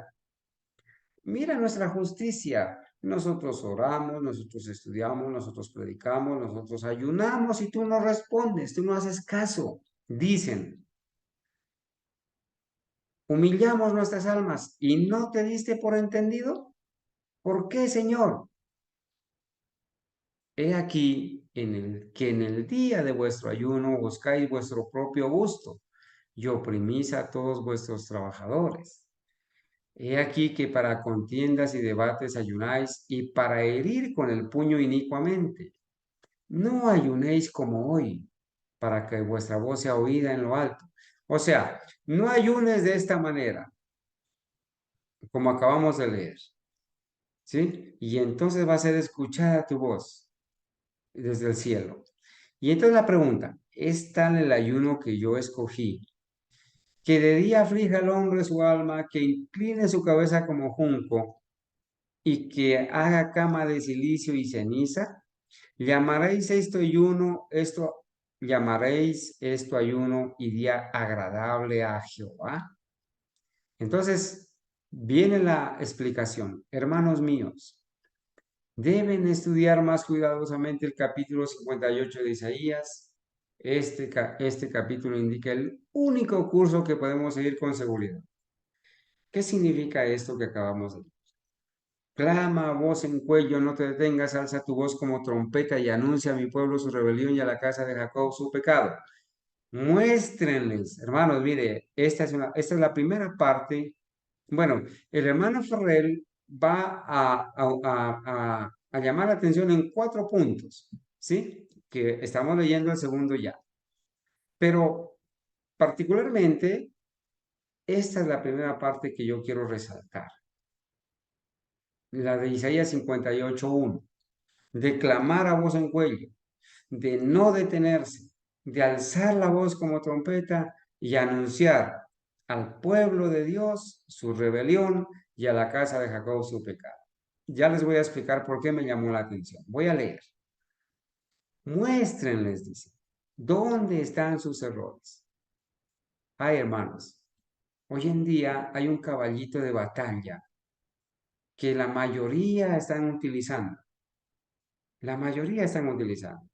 Mira nuestra justicia. Nosotros oramos, nosotros estudiamos, nosotros predicamos, nosotros ayunamos y tú no respondes, tú no haces caso. Dicen, humillamos nuestras almas y no te diste por entendido. ¿Por qué, Señor? He aquí que en el día de vuestro ayuno buscáis vuestro propio gusto y oprimís a todos vuestros trabajadores. He aquí que para contiendas y debates ayunáis y para herir con el puño inicuamente. No ayunéis como hoy, para que vuestra voz sea oída en lo alto. O sea, no ayunes de esta manera, como acabamos de leer, ¿sí? Y entonces va a ser escuchada tu voz desde el cielo. Y entonces la pregunta, ¿es tal el ayuno que yo escogí, que de día aflija al hombre su alma, que incline su cabeza como junco y que haga cama de silicio y ceniza? Llamaréis esto ayuno y día agradable a Jehová. Entonces, viene la explicación. Hermanos míos, deben estudiar más cuidadosamente el capítulo 58 de Isaías. Este capítulo indica el único curso que podemos seguir con seguridad. ¿Qué significa esto que acabamos de ver? Clama a voz en cuello, no te detengas, alza tu voz como trompeta y anuncia a mi pueblo su rebelión y a la casa de Jacob su pecado. Muéstrenles, hermanos, mire, esta es la primera parte. Bueno, el hermano Ferrer va a llamar la atención en 4 puntos, ¿sí? Que estamos leyendo el segundo ya. Pero particularmente, esta es la primera parte que yo quiero resaltar. La de Isaías 58:1. De clamar a voz en cuello, de no detenerse, de alzar la voz como trompeta y anunciar al pueblo de Dios su rebelión y a la casa de Jacob su pecado. Ya les voy a explicar por qué me llamó la atención. Voy a leer. Muéstrenles, dice, dónde están sus errores. Ay, hermanos, hoy en día hay un caballito de batalla que la mayoría están utilizando. La mayoría están utilizando.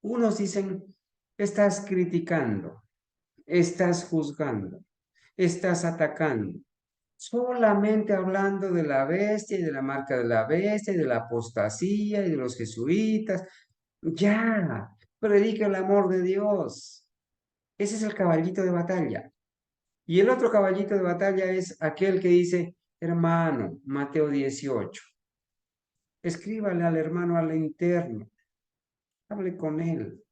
Unos dicen, estás criticando, estás juzgando, estás atacando, solamente hablando de la bestia y de la marca de la bestia y de la apostasía y de los jesuitas. Ya, predica el amor de Dios. Ese es el caballito de batalla. Y el otro caballito de batalla es aquel que dice, hermano, Mateo 18, escríbale al hermano al interno, hable con él,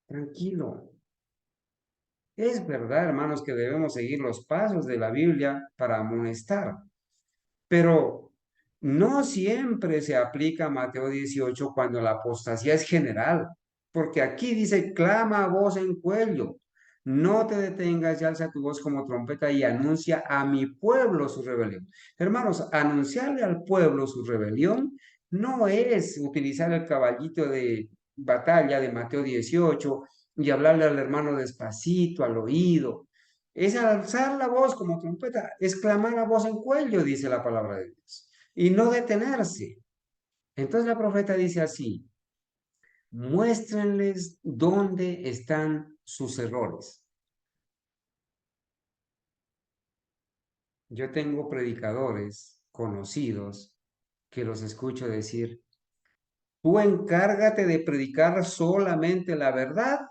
tranquilo. Es verdad, hermanos, que debemos seguir los pasos de la Biblia para amonestar, pero no siempre se aplica Mateo 18 cuando la apostasía es general, porque aquí dice, clama a voz en cuello, no te detengas y alza tu voz como trompeta y anuncia a mi pueblo su rebelión. Hermanos, anunciarle al pueblo su rebelión no es utilizar el caballito de batalla de Mateo 18 y hablarle al hermano despacito, al oído. Es alzar la voz como trompeta, es clamar a voz en cuello, dice la palabra de Dios, y no detenerse. Entonces la profeta dice así, muéstrenles dónde están sus errores. Yo tengo predicadores conocidos que los escucho decir, tú encárgate de predicar solamente la verdad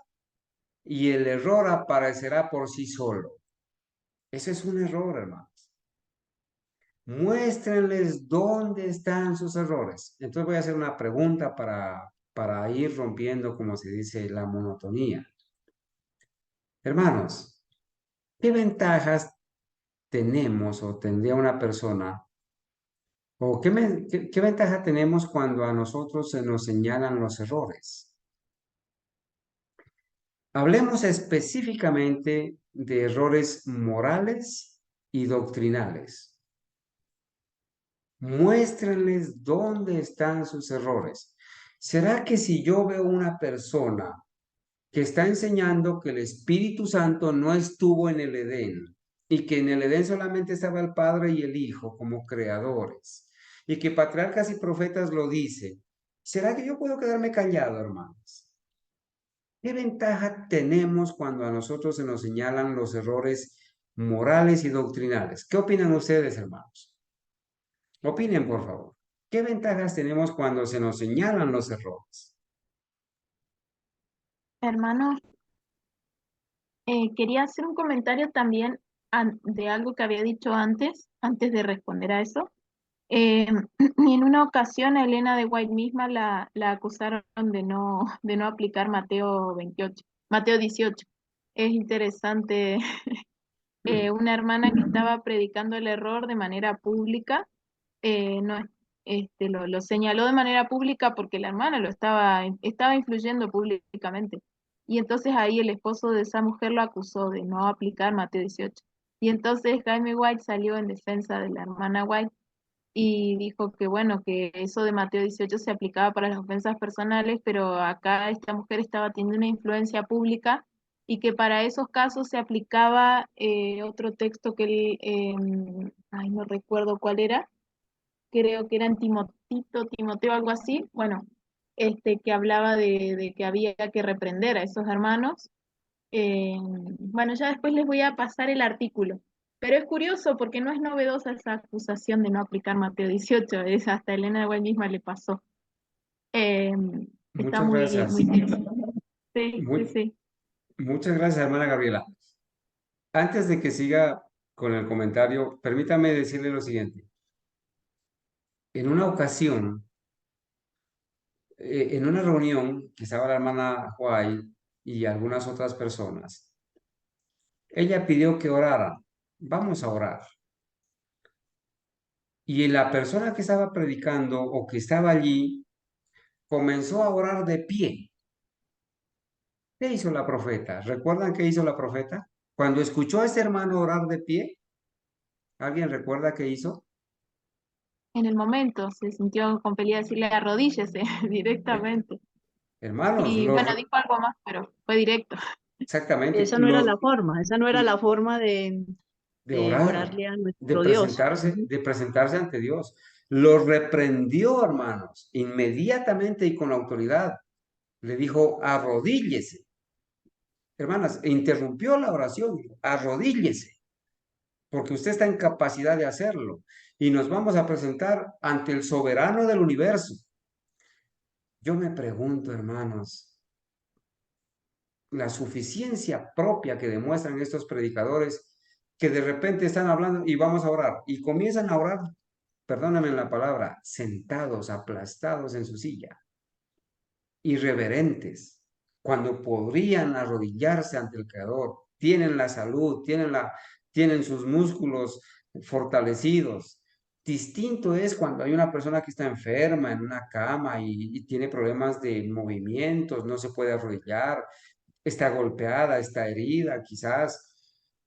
y el error aparecerá por sí solo. Ese es un error, hermanos. Muéstrenles dónde están sus errores. Entonces voy a hacer una pregunta para ir rompiendo, como se dice, la monotonía. Hermanos, ¿qué ventajas tenemos o tendría una persona? ¿O qué ventaja tenemos cuando a nosotros se nos señalan los errores? Hablemos específicamente de errores morales y doctrinales. Muéstrenles dónde están sus errores. ¿Será que si yo veo una persona que está enseñando que el Espíritu Santo no estuvo en el Edén y que en el Edén solamente estaba el Padre y el Hijo como creadores y que patriarcas y profetas lo dicen, ¿será que yo puedo quedarme callado, hermanos? ¿Qué ventaja tenemos cuando a nosotros se nos señalan los errores morales y doctrinales? ¿Qué opinan ustedes, hermanos? Opinen, por favor. ¿Qué ventajas tenemos cuando se nos señalan los errores? Hermano, quería hacer un comentario también de algo que había dicho antes de responder a eso. Y en una ocasión a Elena de White misma la acusaron de no aplicar Mateo 18. Es interesante, una hermana que estaba predicando el error de manera pública, no, lo señaló de manera pública porque la hermana estaba influyendo públicamente. Y entonces ahí el esposo de esa mujer lo acusó de no aplicar Mateo 18. Y entonces Jaime White salió en defensa de la hermana White y dijo que bueno, que eso de Mateo 18 se aplicaba para las ofensas personales, pero acá esta mujer estaba teniendo una influencia pública y que para esos casos se aplicaba otro texto que él, ay, no recuerdo cuál era, creo que era en Timoteo, algo así, bueno, que hablaba de que había que reprender a esos hermanos. Bueno, ya después les voy a pasar el artículo. Pero es curioso porque no es novedosa esa acusación de no aplicar Mateo 18, es hasta Elena de White misma le pasó. Eh, Está Muchas muy gracias. bien. Sí, sí, Muy, sí. muchas gracias, hermana Gabriela. Antes de que siga con el comentario, permítame decirle lo siguiente. En una ocasión, en una reunión que estaba la hermana White y algunas otras personas, ella pidió que orara. Vamos a orar. Y la persona que estaba predicando o que estaba allí comenzó a orar de pie. ¿Qué hizo la profeta? ¿Recuerdan qué hizo la profeta? Cuando escuchó a este hermano orar de pie, ¿alguien recuerda qué hizo? En el momento se sintió compelida a decirle arrodíllese Eh, directamente. Hermanos, Y bueno, dijo algo más, pero fue directo. exactamente, Esa no era la forma, esa no era la forma de de orar, orarle a nuestro Dios. Ujú. de presentarse ante Dios. Lo reprendió, hermanos, inmediatamente y con autoridad. Le dijo, arrodíllese. Hermanas, e interrumpió la oración, dijo, arrodíllese, porque usted está en capacidad de hacerlo. Y nos vamos a presentar ante el soberano del universo. Yo me pregunto, hermanos, la suficiencia propia que demuestran estos predicadores que de repente están hablando y vamos a orar y comienzan a orar, perdóname la palabra, sentados, aplastados en su silla, irreverentes, cuando podrían arrodillarse ante el Creador, tienen la salud, tienen sus músculos fortalecidos. Distinto es cuando hay una persona que está enferma en una cama y tiene problemas de movimientos, no se puede arrodillar, está golpeada, está herida, quizás,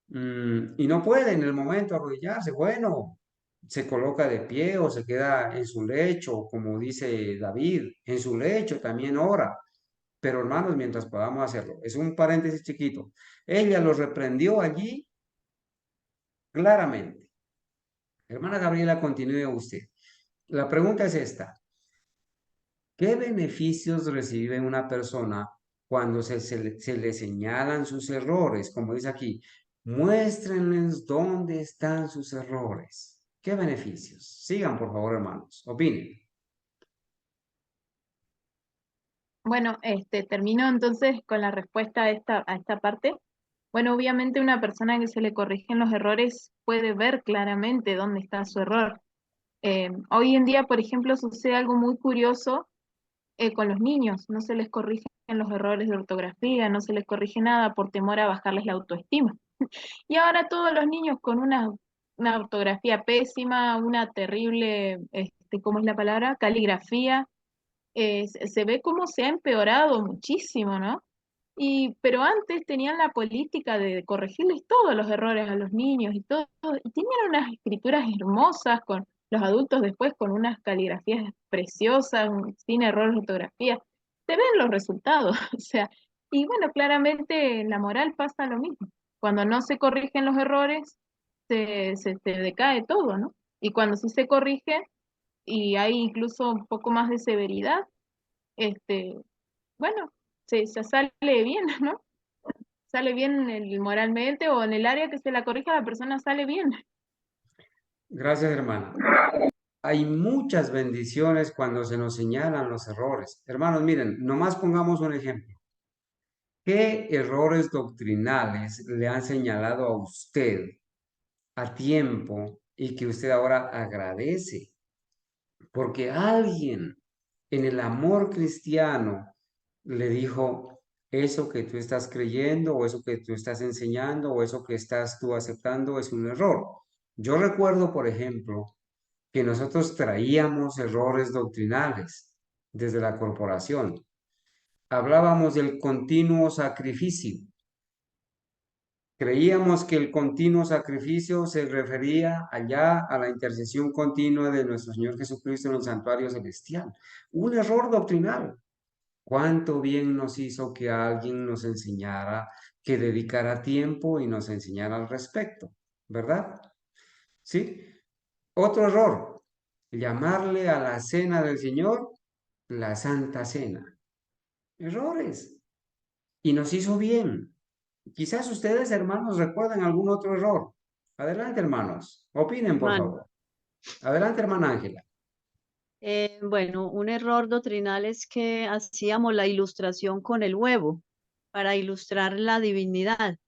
y no puede en el momento arrodillarse. Bueno, se coloca de pie o se queda en su lecho, como dice David, en su lecho también ora. Pero hermanos, mientras podamos hacerlo, es un paréntesis chiquito. Ella los reprendió allí claramente. Hermana Gabriela, continúe usted. La pregunta es esta. ¿Qué beneficios recibe una persona cuando se le señalan sus errores? Como dice aquí, muéstrenles dónde están sus errores. ¿Qué beneficios? Sigan, por favor, hermanos. Opinen. Bueno, termino entonces con la respuesta a esta parte. Bueno, obviamente una persona que se le corrigen los errores puede ver claramente dónde está su error. Hoy en día, por ejemplo, sucede algo muy curioso con los niños. No se les corrigen los errores de ortografía, no se les corrige nada por temor a bajarles la autoestima. Y ahora todos los niños con una ortografía pésima, una terrible, ¿cómo es la palabra? Caligrafía, se ve cómo se ha empeorado muchísimo, ¿no? Pero antes tenían la política de corregirles todos los errores a los niños y todo, y tenían unas escrituras hermosas con los adultos después con unas caligrafías preciosas, sin errores de ortografía. Se ven los resultados, o sea, y bueno, claramente en la moral pasa lo mismo. Cuando no se corrigen los errores, se decae todo, ¿no? Y cuando sí se corrige y hay incluso un poco más de severidad, este, bueno, se sale bien, ¿no? Sale bien moralmente o en el área que se la corrija la persona sale bien. Gracias, hermano. Hay muchas bendiciones cuando se nos señalan los errores. Hermanos, miren, nomás pongamos un ejemplo. ¿Qué errores doctrinales le han señalado a usted a tiempo y que usted ahora agradece? Porque alguien en el amor cristiano le dijo, eso que tú estás creyendo o eso que tú estás enseñando o eso que estás tú aceptando es un error. Yo recuerdo, por ejemplo, que nosotros traíamos errores doctrinales desde la corporación. Hablábamos del continuo sacrificio. Creíamos que el continuo sacrificio se refería allá a la intercesión continua de nuestro Señor Jesucristo en el santuario celestial. Un error doctrinal. Cuánto bien nos hizo que alguien nos enseñara, que dedicara tiempo y nos enseñara al respecto, ¿verdad? ¿Sí? Otro error, llamarle a la cena del Señor la Santa Cena. Errores. Y nos hizo bien. Quizás ustedes, hermanos, recuerden algún otro error. Adelante, hermanos. Opinen, por Hermano. favor. Adelante, hermana Ángela. Bueno, un error doctrinal es que hacíamos la ilustración con el huevo para ilustrar la divinidad,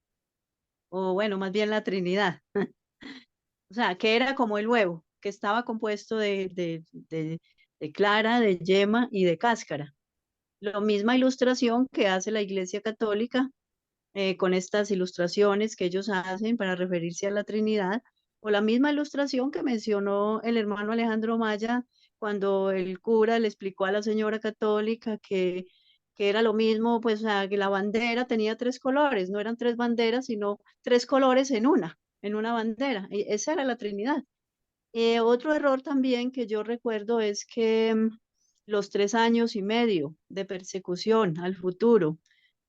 o bueno, más bien la Trinidad. O sea, que era como el huevo, que estaba compuesto de clara, de yema y de cáscara. La misma ilustración que hace la Iglesia Católica con estas ilustraciones que ellos hacen para referirse a la Trinidad, o la misma ilustración que mencionó el hermano Alejandro Maya cuando el cura le explicó a la señora católica que era lo mismo, pues que la bandera tenía tres colores, no eran tres banderas, sino tres colores en una bandera. Y esa era la Trinidad. Otro error también que yo recuerdo es que los 3 años y medio de persecución al futuro.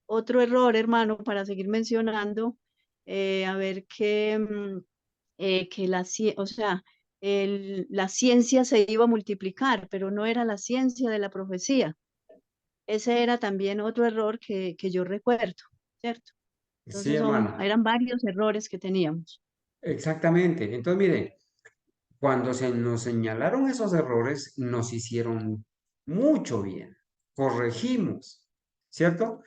Otro error, hermano, para seguir mencionando, a ver que o sea, la ciencia se iba a multiplicar, pero no era la ciencia de la profecía. Ese era también otro error que yo recuerdo, ¿cierto? Sí, Entonces hermana. eran varios errores que teníamos. Exactamente. Entonces, mire, cuando se nos señalaron esos errores, nos hicieron mucho bien. Corregimos, ¿cierto?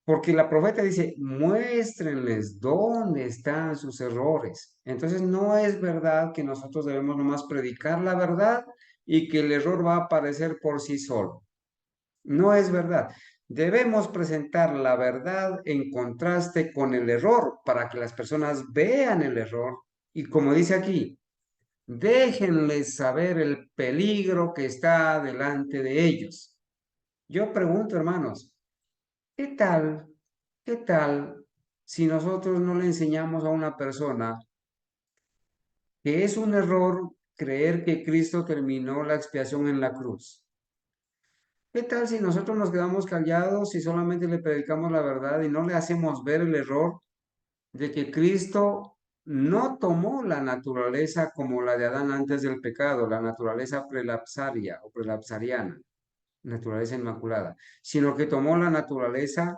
Porque la profeta dice, muéstrenles dónde están sus errores. Entonces no es verdad que nosotros debemos nomás predicar la verdad y que el error va a aparecer por sí solo. No es verdad. Debemos presentar la verdad en contraste con el error para que las personas vean el error y como dice aquí, déjenles saber el peligro que está delante de ellos. Yo pregunto, hermanos, ¿qué tal? ¿Qué tal si nosotros no le enseñamos a una persona que es un error creer que Cristo terminó la expiación en la cruz? ¿Qué tal si nosotros nos quedamos callados y solamente le predicamos la verdad y no le hacemos ver el error de que Cristo no tomó la naturaleza como la de Adán antes del pecado, la naturaleza prelapsaria o prelapsariana, naturaleza inmaculada, sino que tomó la naturaleza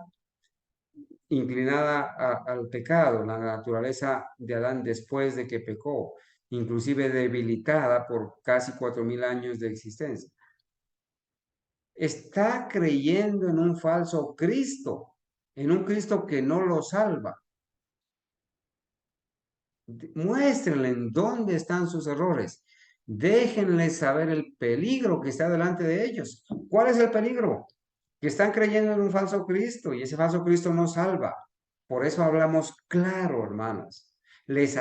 inclinada al pecado, la naturaleza de Adán después de que pecó, inclusive debilitada por casi 4000 años de existencia. Está creyendo en un falso Cristo, en un Cristo que no lo salva. Muéstrenle en dónde están sus errores. Déjenles saber el peligro que está delante de ellos. ¿Cuál es el peligro? Que están creyendo en un falso Cristo y ese falso Cristo no salva. Por eso hablamos claro, hermanos. Les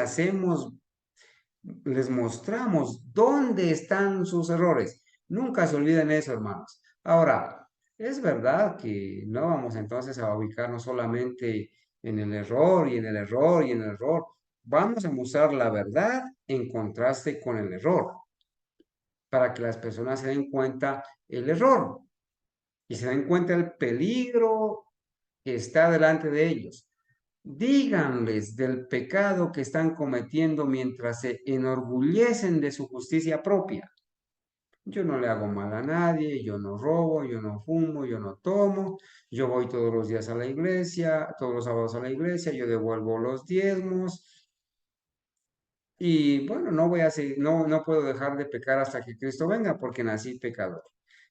mostramos dónde están sus errores. Nunca se olviden eso, hermanos. Ahora, es verdad que no vamos entonces a ubicarnos solamente en el error y en el error y en el error. Vamos a mostrar la verdad en contraste con el error, para que las personas se den cuenta el error y se den cuenta el peligro que está delante de ellos. Díganles del pecado que están cometiendo mientras se enorgullecen de su justicia propia. Yo no le hago mal a nadie, yo no robo, yo no fumo, yo no tomo, yo voy todos los días a la iglesia, todos los sábados a la iglesia, yo devuelvo los diezmos y bueno, no puedo dejar de pecar hasta que Cristo venga porque nací pecador.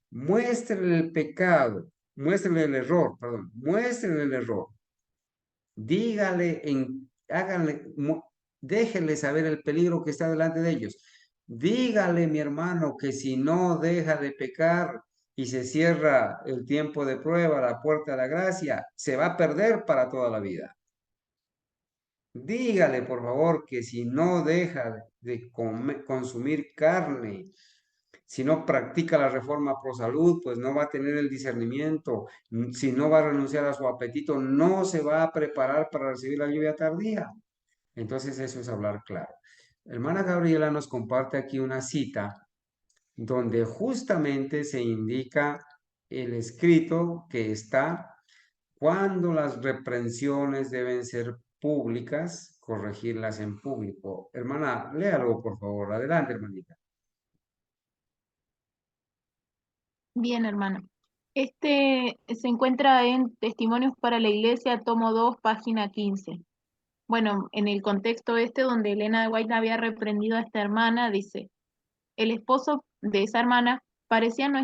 Muéstrenle el pecado, muéstrenle el error, perdón, muéstrenle el error. Háganle, déjenle saber el peligro que está delante de ellos. Dígale, mi hermano, que si no deja de pecar y se cierra el tiempo de prueba, la puerta de la gracia, se va a perder para toda la vida. Dígale, por favor, que si no deja de consumir carne, si no practica la reforma pro salud, pues no va a tener el discernimiento. Si no va a renunciar a su apetito, no se va a preparar para recibir la lluvia tardía. Entonces eso es hablar claro. Hermana Gabriela nos comparte aquí una cita donde justamente se indica el escrito que está cuando las reprensiones deben ser públicas, corregirlas en público. Hermana, léalo por favor. Adelante, hermanita. Bien, hermano. Este se encuentra en Testimonios para la Iglesia, tomo 2, página 15. Bueno, en el contexto este donde Elena de White había reprendido a esta hermana, dice, el esposo de esa hermana parecía no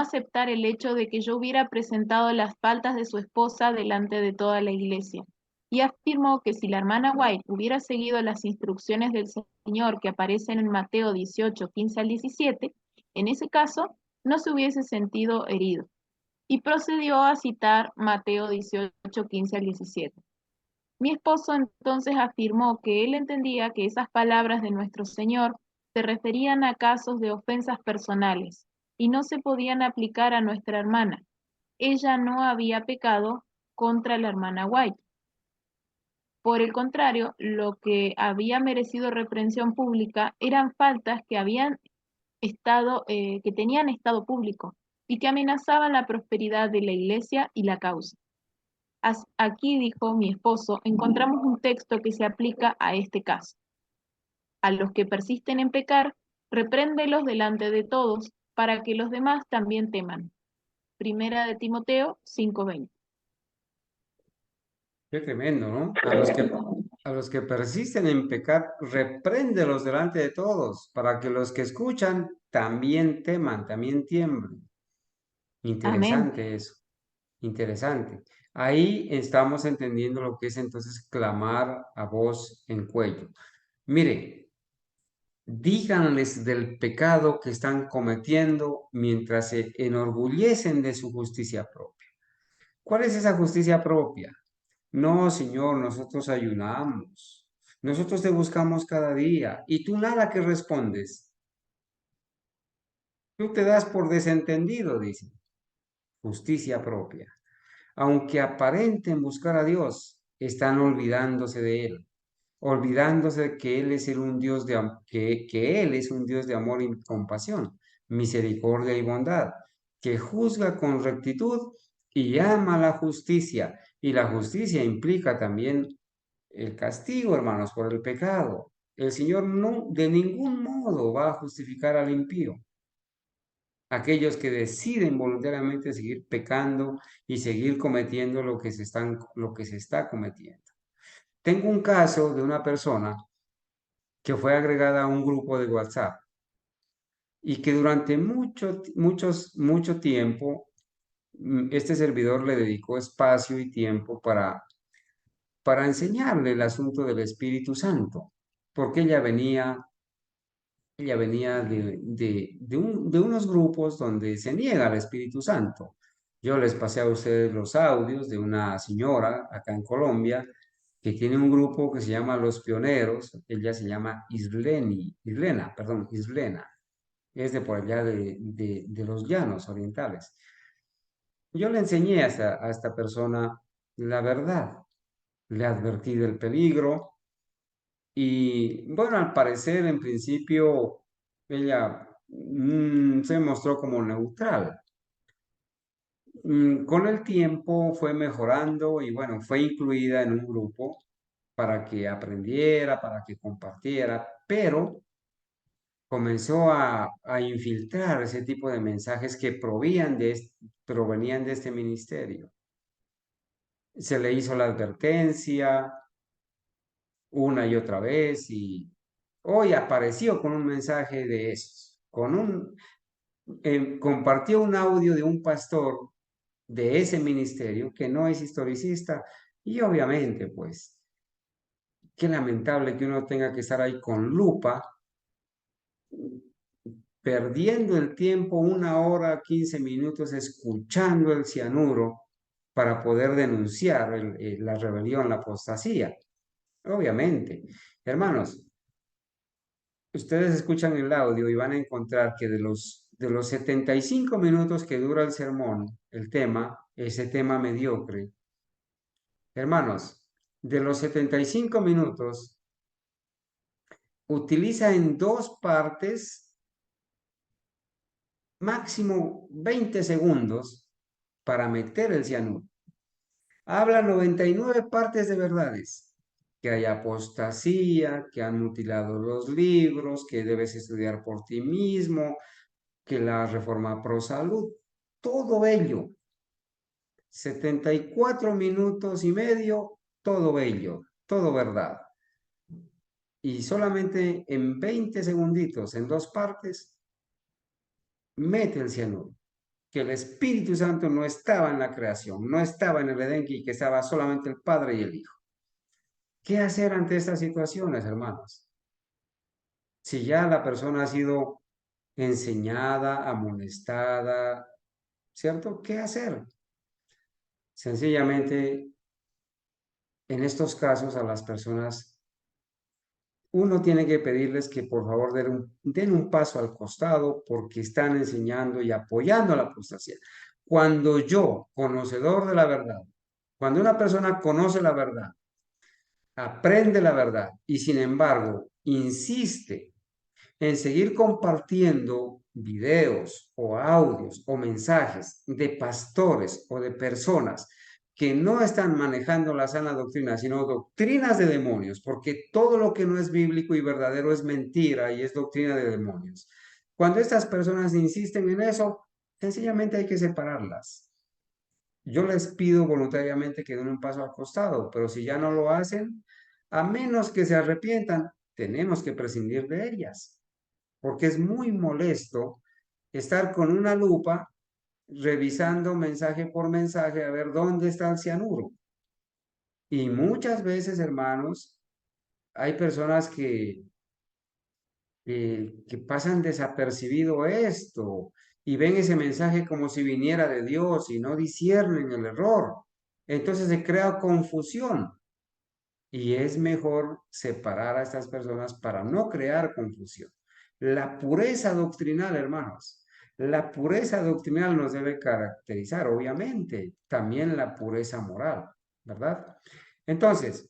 aceptar el hecho de que yo hubiera presentado las faltas de su esposa delante de toda la iglesia. Y afirmó que si la hermana White hubiera seguido las instrucciones del Señor que aparecen en Mateo 18, 15 al 17, en ese caso no se hubiese sentido herido. Y procedió a citar Mateo 18, 15 al 17. Mi esposo entonces afirmó que él entendía que esas palabras de nuestro Señor se referían a casos de ofensas personales y no se podían aplicar a nuestra hermana. Ella no había pecado contra la hermana White. Por el contrario, lo que había merecido reprensión pública eran faltas que que tenían estado público y que amenazaban la prosperidad de la iglesia y la causa. Aquí, dijo mi esposo, encontramos un texto que se aplica a este caso. A los que persisten en pecar, repréndelos delante de todos, para que los demás también teman. Primera de Timoteo 5:20. Qué tremendo, ¿no? A los que persisten en pecar, repréndelos delante de todos, para que los que escuchan también teman, también tiemblen. Amén. Interesante eso, interesante. Ahí estamos entendiendo lo que es entonces clamar a voz en cuello. Mire, díganles del pecado que están cometiendo mientras se enorgullecen de su justicia propia. ¿Cuál es esa justicia propia? No, Señor, nosotros ayunamos. Nosotros te buscamos cada día y tú nada que respondes. Tú te das por desentendido, dice. Justicia propia. Aunque aparenten buscar a Dios, están olvidándose de Él, olvidándose de que Él es un Dios que Él es un Dios de amor y compasión, misericordia y bondad, que juzga con rectitud y ama la justicia. Y la justicia implica también el castigo, hermanos, por el pecado. El Señor no, de ningún modo va a justificar al impío. Aquellos que deciden voluntariamente seguir pecando y seguir cometiendo lo que se está cometiendo. Tengo un caso de una persona que fue agregada a un grupo de WhatsApp y que durante mucho tiempo este servidor le dedicó espacio y tiempo para para enseñarle el asunto del Espíritu Santo, porque ella venía de unos grupos donde se niega al Espíritu Santo. Yo les pasé a ustedes los audios de una señora acá en Colombia que tiene un grupo que se llama Los Pioneros. Ella se llama Islena, perdón, Islena. Es de por allá de los llanos orientales. Yo le enseñé a esta persona la verdad. Le advertí del peligro y bueno, al parecer en principio ella se mostró como neutral. Con el tiempo fue mejorando y bueno, fue incluida en un grupo para que aprendiera, para que compartiera, pero comenzó a infiltrar ese tipo de mensajes que provenían de este ministerio. Se le hizo la advertencia una y otra vez y hoy apareció con un mensaje de esos, compartió un audio de un pastor de ese ministerio que no es historicista y obviamente pues qué lamentable que uno tenga que estar ahí con lupa perdiendo el tiempo 1 hora, 15 minutos escuchando el cianuro para poder denunciar la rebelión, la apostasía. Obviamente, hermanos, ustedes escuchan el audio y van a encontrar que de los 75 minutos que dura el sermón, el tema, ese tema mediocre, hermanos, de los 75 minutos, utiliza en 2 partes, máximo 20 segundos, para meter el cianuro. Habla 99 partes de verdades, que hay apostasía, que han mutilado los libros, que debes estudiar por ti mismo, que la reforma pro salud, todo ello. 74 minutos y medio, todo bello, todo verdad. Y solamente en 20 segunditos, en 2 partes, mete el cianuro. Que el Espíritu Santo no estaba en la creación, no estaba en el Edén y que estaba solamente el Padre y el Hijo. ¿Qué hacer ante estas situaciones, hermanos? Si ya la persona ha sido enseñada, amonestada, ¿cierto? ¿Qué hacer? Sencillamente, en estos casos a las personas, uno tiene que pedirles que por favor den un paso al costado porque están enseñando y apoyando la apostasía. Cuando yo, conocedor de la verdad, cuando una persona conoce la verdad, aprende la verdad y sin embargo insiste en seguir compartiendo videos o audios o mensajes de pastores o de personas que no están manejando la sana doctrina, sino doctrinas de demonios, porque todo lo que no es bíblico y verdadero es mentira y es doctrina de demonios. Cuando estas personas insisten en eso, sencillamente hay que separarlas. Yo les pido voluntariamente que den un paso al costado, pero si ya no lo hacen, a menos que se arrepientan, tenemos que prescindir de ellas porque es muy molesto estar con una lupa revisando mensaje por mensaje a ver dónde está el cianuro. Y muchas veces, hermanos, hay personas que pasan desapercibido esto y ven ese mensaje como si viniera de Dios y no disciernen el error. Entonces se crea confusión y es mejor separar a estas personas para no crear confusión. La pureza doctrinal, hermanos, la pureza doctrinal nos debe caracterizar, obviamente, también la pureza moral, ¿verdad? Entonces,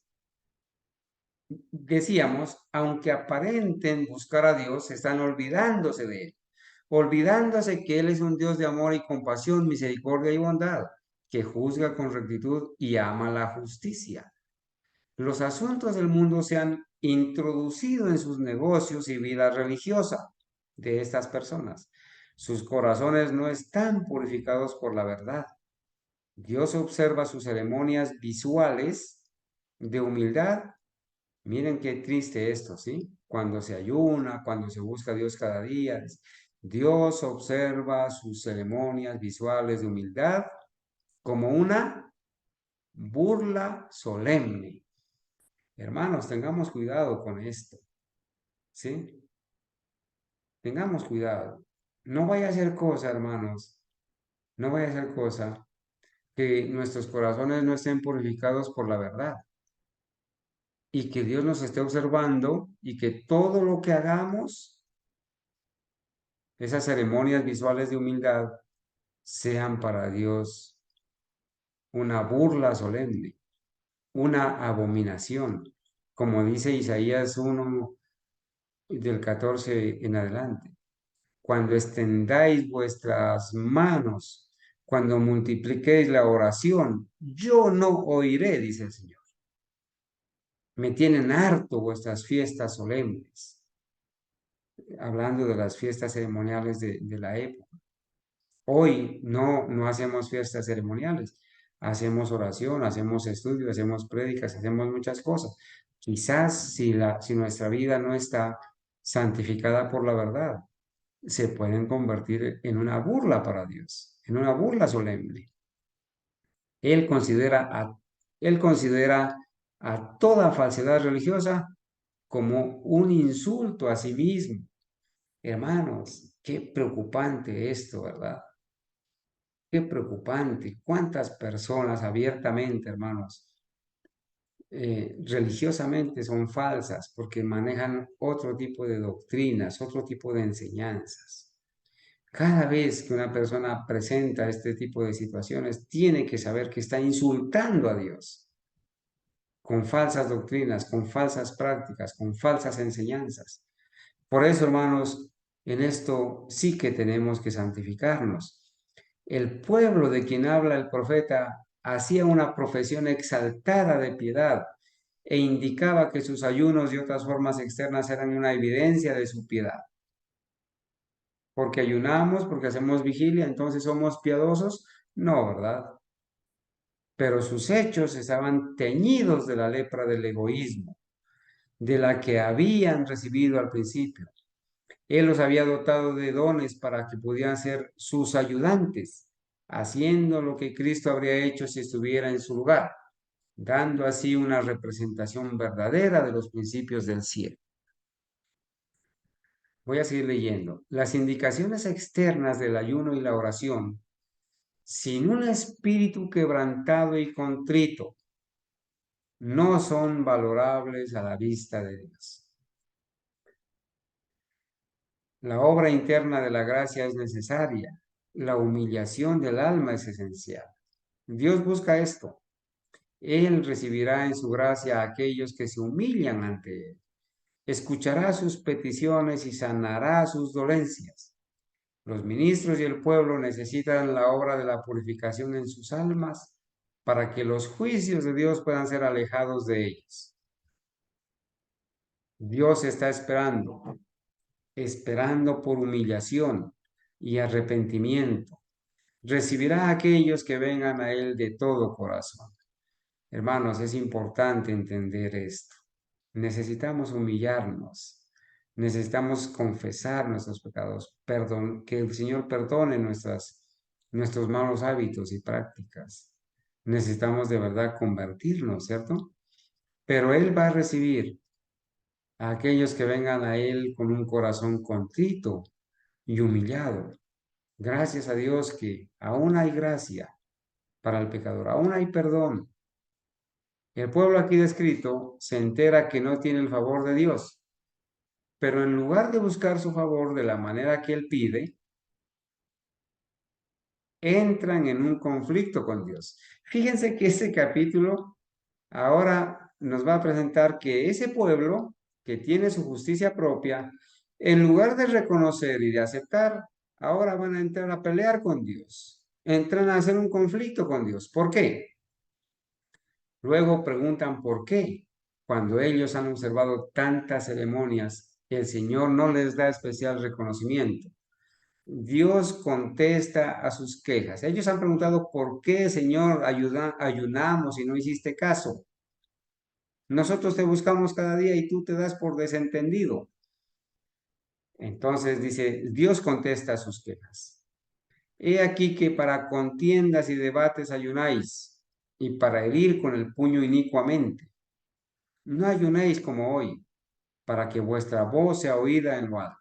decíamos, aunque aparenten buscar a Dios, están olvidándose de Él, olvidándose que Él es un Dios de amor y compasión, misericordia y bondad, que juzga con rectitud y ama la justicia. Los asuntos del mundo se han introducido en sus negocios y vida religiosa de estas personas. Sus corazones no están purificados por la verdad. Dios observa sus ceremonias visuales de humildad. Miren qué triste esto, ¿sí? Cuando se ayuna, cuando se busca a Dios cada día. Dios observa sus ceremonias visuales de humildad como una burla solemne. Hermanos, tengamos cuidado con esto, ¿sí? Tengamos cuidado. No vaya a ser cosa, hermanos, no vaya a ser cosa que nuestros corazones no estén purificados por la verdad y que Dios nos esté observando y que todo lo que hagamos, esas ceremonias visuales de humildad, sean para Dios una burla solemne, una abominación, como dice Isaías 1 del 14 en adelante. Cuando extendáis vuestras manos, cuando multipliquéis la oración, yo no oiré, dice el Señor. Me tienen harto vuestras fiestas solemnes, hablando de las fiestas ceremoniales de la época. Hoy no hacemos fiestas ceremoniales, hacemos oración, hacemos estudio, hacemos prédicas, hacemos muchas cosas. Quizás si nuestra vida no está santificada por la verdad, se pueden convertir en una burla para Dios, en una burla solemne. Él considera a, él considera a toda falsedad religiosa como un insulto a sí mismo. Hermanos, qué preocupante esto, ¿verdad? Qué preocupante. ¿Cuántas personas abiertamente, hermanos, religiosamente son falsas porque manejan otro tipo de doctrinas, otro tipo de enseñanzas? Cada vez que una persona presenta este tipo de situaciones, tiene que saber que está insultando a Dios con falsas doctrinas, con falsas prácticas, con falsas enseñanzas. Por eso, hermanos, en esto sí que tenemos que santificarnos. El pueblo de quien habla el profeta hacía una profesión exaltada de piedad e indicaba que sus ayunos y otras formas externas eran una evidencia de su piedad. Porque ayunamos, porque hacemos vigilia, entonces somos piadosos. No, ¿verdad? Pero sus hechos estaban teñidos de la lepra del egoísmo, de la que habían recibido al principio. Él los había dotado de dones para que pudieran ser sus ayudantes, haciendo lo que Cristo habría hecho si estuviera en su lugar, dando así una representación verdadera de los principios del cielo. Voy a seguir leyendo. Las indicaciones externas del ayuno y la oración, sin un espíritu quebrantado y contrito, no son valorables a la vista de Dios. La obra interna de la gracia es necesaria. La humillación del alma es esencial. Dios busca esto. Él recibirá en su gracia a aquellos que se humillan ante Él. Escuchará sus peticiones y sanará sus dolencias. Los ministros y el pueblo necesitan la obra de la purificación en sus almas para que los juicios de Dios puedan ser alejados de ellos. Dios está esperando por humillación y arrepentimiento. Recibirá a aquellos que vengan a Él de todo corazón. Hermanos, es importante entender esto. Necesitamos humillarnos. Necesitamos confesar nuestros pecados. Que el Señor perdone nuestros malos hábitos y prácticas. Necesitamos de verdad convertirnos, ¿cierto? Pero Él va a recibir a aquellos que vengan a Él con un corazón contrito y humillado. Gracias a Dios que aún hay gracia para el pecador, aún hay perdón. El pueblo aquí descrito se entera que no tiene el favor de Dios, pero en lugar de buscar su favor de la manera que Él pide, entran en un conflicto con Dios. Fíjense que este capítulo ahora nos va a presentar que ese pueblo que tiene su justicia propia, en lugar de reconocer y de aceptar, ahora van a entrar a pelear con Dios. Entran a hacer un conflicto con Dios. ¿Por qué? Luego preguntan por qué. Cuando ellos han observado tantas ceremonias, el Señor no les da especial reconocimiento. Dios contesta a sus quejas. Ellos han preguntado, ¿por qué, Señor, ayunamos y no hiciste caso? Nosotros te buscamos cada día y tú te das por desentendido. Entonces dice, Dios contesta a sus quejas. He aquí que para contiendas y debates ayunáis, y para herir con el puño inicuamente. No ayunéis como hoy, para que vuestra voz sea oída en lo alto.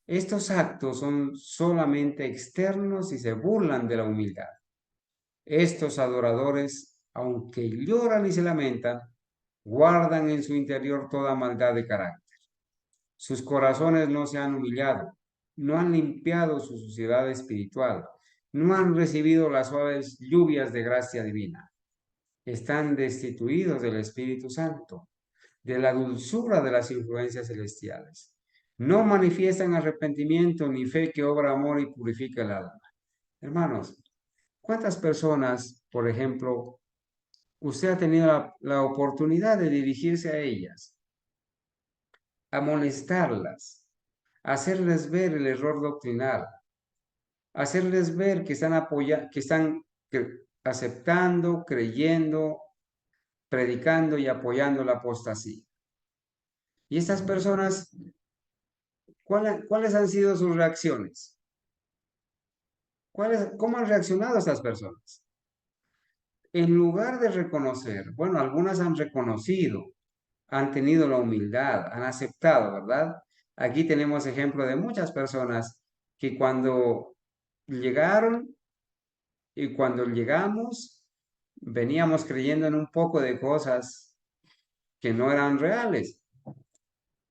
Estos actos son solamente externos y se burlan de la humildad. Estos adoradores, aunque lloran y se lamentan, guardan en su interior toda maldad de carácter. Sus corazones no se han humillado, no han limpiado su suciedad espiritual, no han recibido las suaves lluvias de gracia divina. Están destituidos del Espíritu Santo, de la dulzura de las influencias celestiales. No manifiestan arrepentimiento ni fe que obra amor y purifica el alma. Hermanos, ¿cuántas personas, por ejemplo, usted ha tenido la oportunidad de dirigirse a ellas, amonestarlas, hacerles ver el error doctrinal, hacerles ver que están aceptando, creyendo, predicando y apoyando la apostasía? Y estas personas, ¿cuáles han sido sus reacciones? ¿Cómo han reaccionado estas personas? En lugar de reconocer, bueno, algunas han reconocido, han tenido la humildad, han aceptado, ¿verdad? Aquí tenemos ejemplo de muchas personas que cuando llegaron y cuando llegamos, veníamos creyendo en un poco de cosas que no eran reales,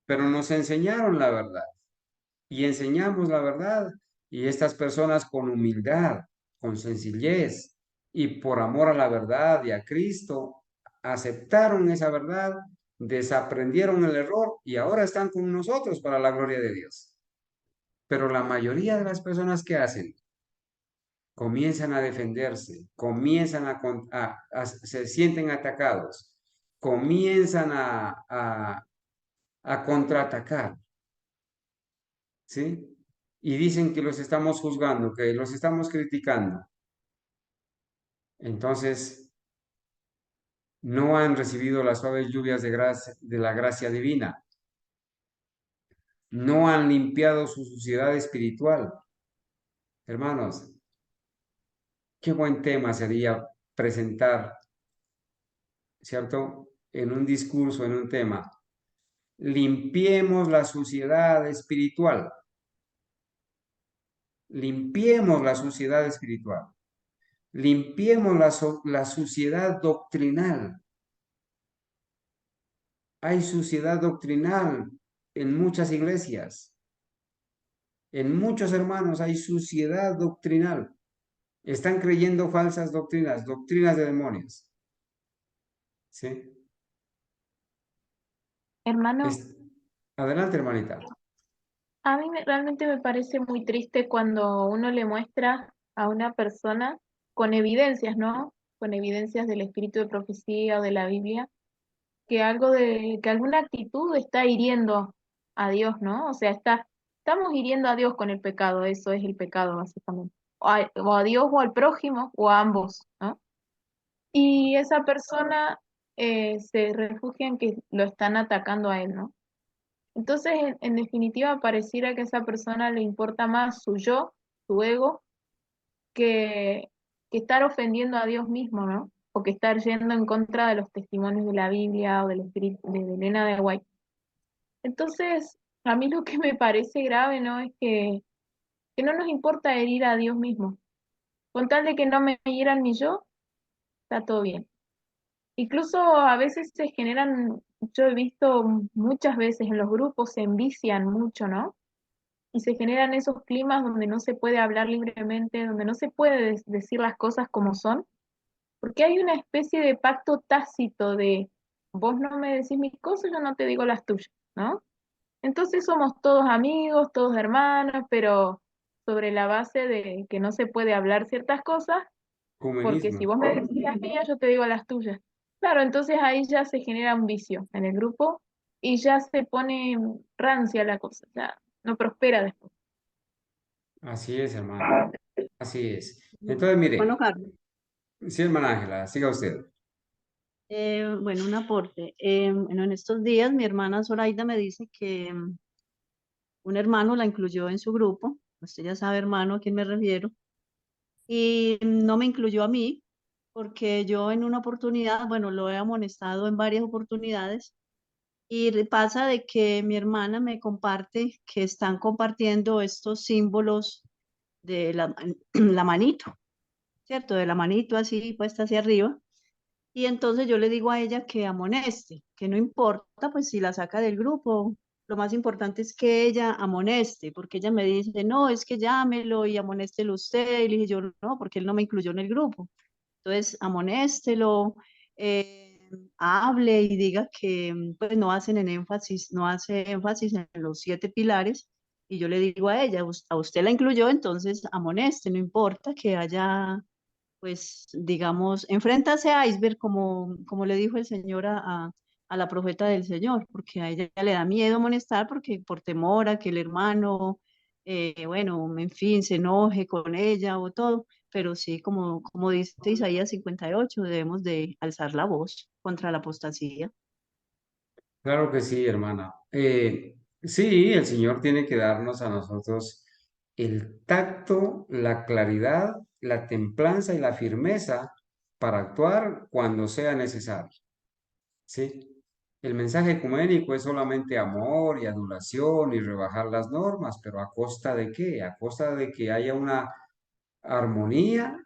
pero nos enseñaron la verdad y enseñamos la verdad, y estas personas con humildad, con sencillez y por amor a la verdad y a Cristo, aceptaron esa verdad, desaprendieron el error y ahora están con nosotros para la gloria de Dios. Pero la mayoría de las personas que hacen, comienzan a defenderse, comienzan se sienten atacados, comienzan a contraatacar, ¿sí? Y dicen que los estamos juzgando, que los estamos criticando. Entonces, no han recibido las suaves lluvias de la gracia divina. No han limpiado su suciedad espiritual. Hermanos, qué buen tema sería presentar, ¿cierto? En un discurso, en un tema. Limpiemos la suciedad espiritual. Limpiemos la suciedad espiritual. Limpiemos la suciedad doctrinal. Hay suciedad doctrinal en muchas iglesias. En muchos hermanos hay suciedad doctrinal. Están creyendo falsas doctrinas, doctrinas de demonios. ¿Sí? Hermano, Adelante, hermanita. a mí realmente me parece muy triste cuando uno le muestra a una persona con evidencias, ¿no? Con evidencias del espíritu de profecía o de la Biblia, que que alguna actitud está hiriendo a Dios, ¿no? O sea, estamos hiriendo a Dios con el pecado, eso es el pecado, básicamente. O a Dios o al prójimo, o a ambos, ¿no? Y esa persona se refugia en que lo están atacando a él, ¿no? Entonces, en definitiva, pareciera que a esa persona le importa más su yo, su ego, que, que estar ofendiendo a Dios mismo, ¿no? O que estar yendo en contra de los testimonios de la Biblia o del espíritu de Elena de White. Entonces, a mí lo que me parece grave, ¿no? Es que no nos importa herir a Dios mismo. Con tal de que no me hieran mi yo, está todo bien. Incluso a veces se generan, yo he visto muchas veces en los grupos se envician mucho, ¿no? Y se generan esos climas donde no se puede hablar libremente, donde no se puede decir las cosas como son, porque hay una especie de pacto tácito de vos no me decís mis cosas, yo no te digo las tuyas, ¿no? Entonces somos todos amigos, todos hermanos, pero sobre la base de que no se puede hablar ciertas cosas, porque si Comunismo. vos me decís las mías, yo te digo las tuyas. Claro, entonces ahí ya se genera un vicio en el grupo y ya se pone rancia la cosa, ya no prospera después. Así es, hermano. Así es. Entonces, Bueno, mire, Carlos, sí, hermana Ángela, siga usted. bueno, un aporte. Bueno, en estos días mi hermana Zoraida me dice que un hermano la incluyó en su grupo, usted ya sabe, hermano, a quién me refiero, y no me incluyó a mí, porque yo en una oportunidad, bueno, lo he amonestado en varias oportunidades, y pasa de que mi hermana me comparte que están compartiendo estos símbolos de la manito, ¿cierto? De la manito así puesta hacia arriba. Y entonces yo le digo a ella que amoneste, que no importa pues si la saca del grupo, lo más importante es que ella amoneste, porque ella me dice, no, es que llámelo y amonéstelo usted. Y le dije yo, no, porque él no me incluyó en el grupo. Entonces, amonéstelo, hable y diga que pues no hacen en énfasis, no hace énfasis en los 7 pilares. Y yo le digo a ella, a usted la incluyó, entonces amoneste, no importa que haya, pues, digamos, enfréntase a iceberg, como le dijo el Señor a la profeta del Señor, porque a ella le da miedo amonestar, porque por temor a que el hermano, bueno, en fin, se enoje con ella o todo, pero sí, como dice Isaías 58, debemos de alzar la voz contra la apostasía. Claro que sí, hermana. Sí, el Señor tiene que darnos a nosotros el tacto, la claridad, la templanza y la firmeza para actuar cuando sea necesario. ¿Sí? El mensaje ecuménico es solamente amor y adulación y rebajar las normas, pero ¿a costa de qué? A costa de que haya una armonía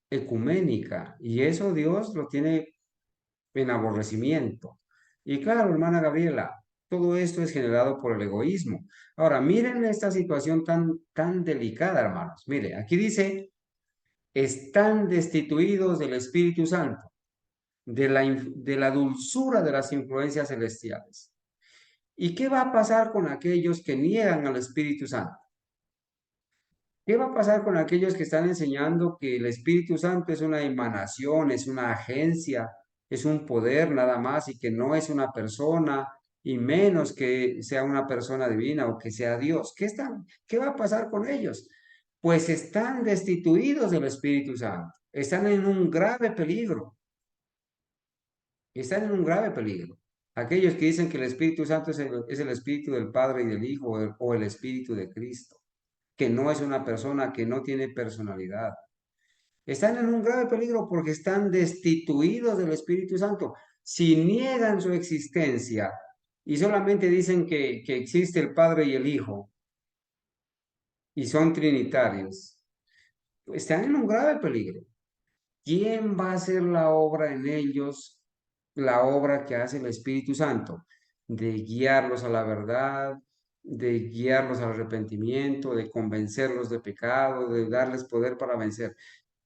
ecuménica, y eso Dios lo tiene en aborrecimiento. Y claro, hermana Gabriela, todo esto es generado por el egoísmo. Ahora, miren esta situación tan delicada, hermanos. Mire, aquí dice, están destituidos del Espíritu Santo, de la dulzura de las influencias celestiales. ¿Y qué va a pasar con aquellos que niegan al Espíritu Santo? ¿Qué va a pasar con aquellos que están enseñando que el Espíritu Santo es una emanación, es una agencia, es un poder nada más y que no es una persona y menos que sea una persona divina o que sea Dios? ¿Qué va a pasar con ellos? Pues están destituidos del Espíritu Santo, están en un grave peligro, están en un grave peligro. Aquellos que dicen que el Espíritu Santo es el Espíritu del Padre y del Hijo o el Espíritu de Cristo, que no es una persona, que no tiene personalidad. Están en un grave peligro porque están destituidos del Espíritu Santo. Si niegan su existencia y solamente dicen que existe el Padre y el Hijo y son trinitarios, están en un grave peligro. ¿Quién va a hacer la obra en ellos, la obra que hace el Espíritu Santo? De guiarlos a la verdad, de guiarlos al arrepentimiento, de convencerlos de pecado, de darles poder para vencer.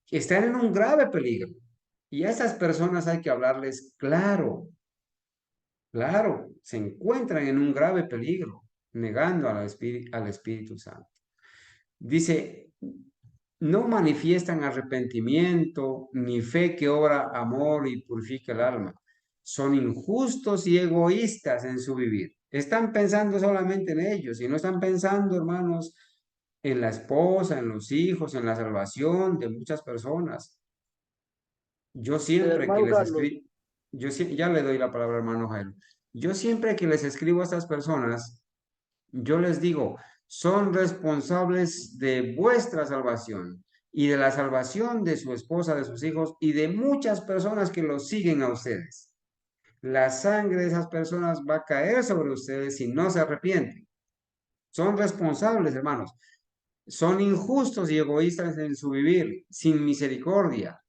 Están en un grave peligro. Y a esas personas hay que hablarles claro, claro, se encuentran en un grave peligro, negando al Espíritu Santo. Dice, no manifiestan arrepentimiento ni fe que obra amor y purifica el alma. Son injustos y egoístas en su vivir. Están pensando solamente en ellos y no están pensando, hermanos, en la esposa, en los hijos, en la salvación de muchas personas. Yo siempre que Hermano les Carlos, escribo, ya le doy la palabra, hermano Jairo. Yo siempre que les escribo a estas personas, yo les digo, son responsables de vuestra salvación y de la salvación de su esposa, de sus hijos y de muchas personas que los siguen a ustedes. La sangre de esas personas va a caer sobre ustedes si no se arrepienten. Son responsables, hermanos. Son injustos y egoístas en su vivir, sin misericordia,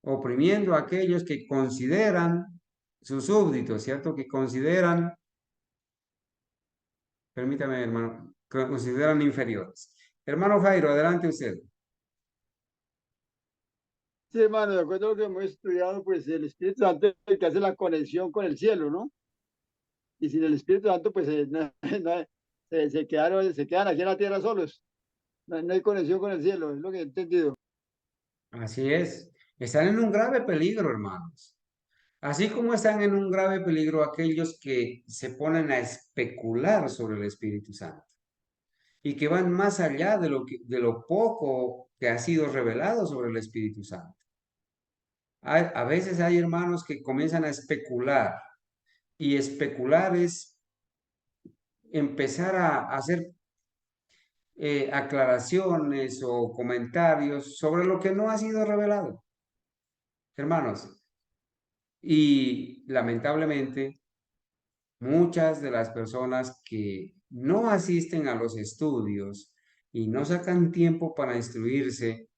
oprimiendo a aquellos que consideran sus súbditos, ¿cierto? Que consideran, permítame, hermano, que consideran inferiores. Hermano Jairo, adelante usted. sí, hermano, de acuerdo a lo que hemos estudiado, pues el Espíritu Santo es el que hace la conexión con el cielo, ¿no? Y sin el Espíritu Santo, pues se quedan aquí en la tierra solos. No hay conexión con el cielo, es lo que he entendido. Así es. Están en un grave peligro, hermanos. Así como están en un grave peligro aquellos que se ponen a especular sobre el Espíritu Santo y que van más allá de lo poco que ha sido revelado sobre el Espíritu Santo. A veces hay hermanos que comienzan a especular, y especular es empezar a hacer aclaraciones o comentarios sobre lo que no ha sido revelado. hermanos. Y lamentablemente, muchas de las personas que no asisten a los estudios y no sacan tiempo para instruirse,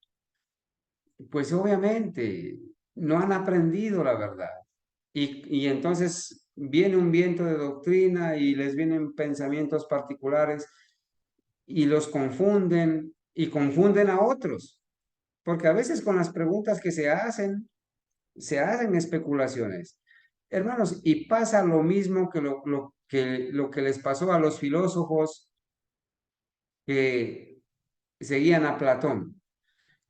pues obviamente no han aprendido la verdad. Y entonces viene un viento de doctrina y les vienen pensamientos particulares y los confunden y confunden a otros, porque a veces con las preguntas que se hacen especulaciones. Hermanos, y pasa lo mismo que lo que les pasó a los filósofos que seguían a Platón.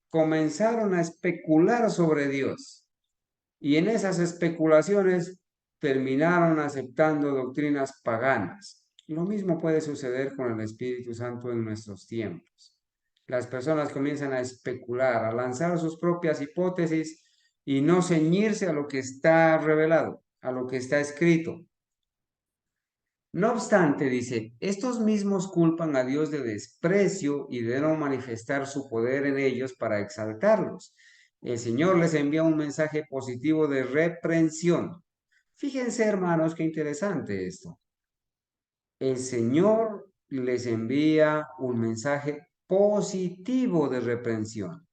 Comenzaron a especular sobre Dios y en esas especulaciones terminaron aceptando doctrinas paganas. Lo mismo puede suceder con el Espíritu Santo en nuestros tiempos. Las personas comienzan a especular, a lanzar sus propias hipótesis y no ceñirse a lo que está revelado, a lo que está escrito. No obstante, dice, estos mismos culpan a Dios de desprecio y de no manifestar su poder en ellos para exaltarlos. El Señor les envía un mensaje positivo de reprensión. Fíjense, hermanos, qué interesante esto. El Señor les envía un mensaje positivo de reprensión,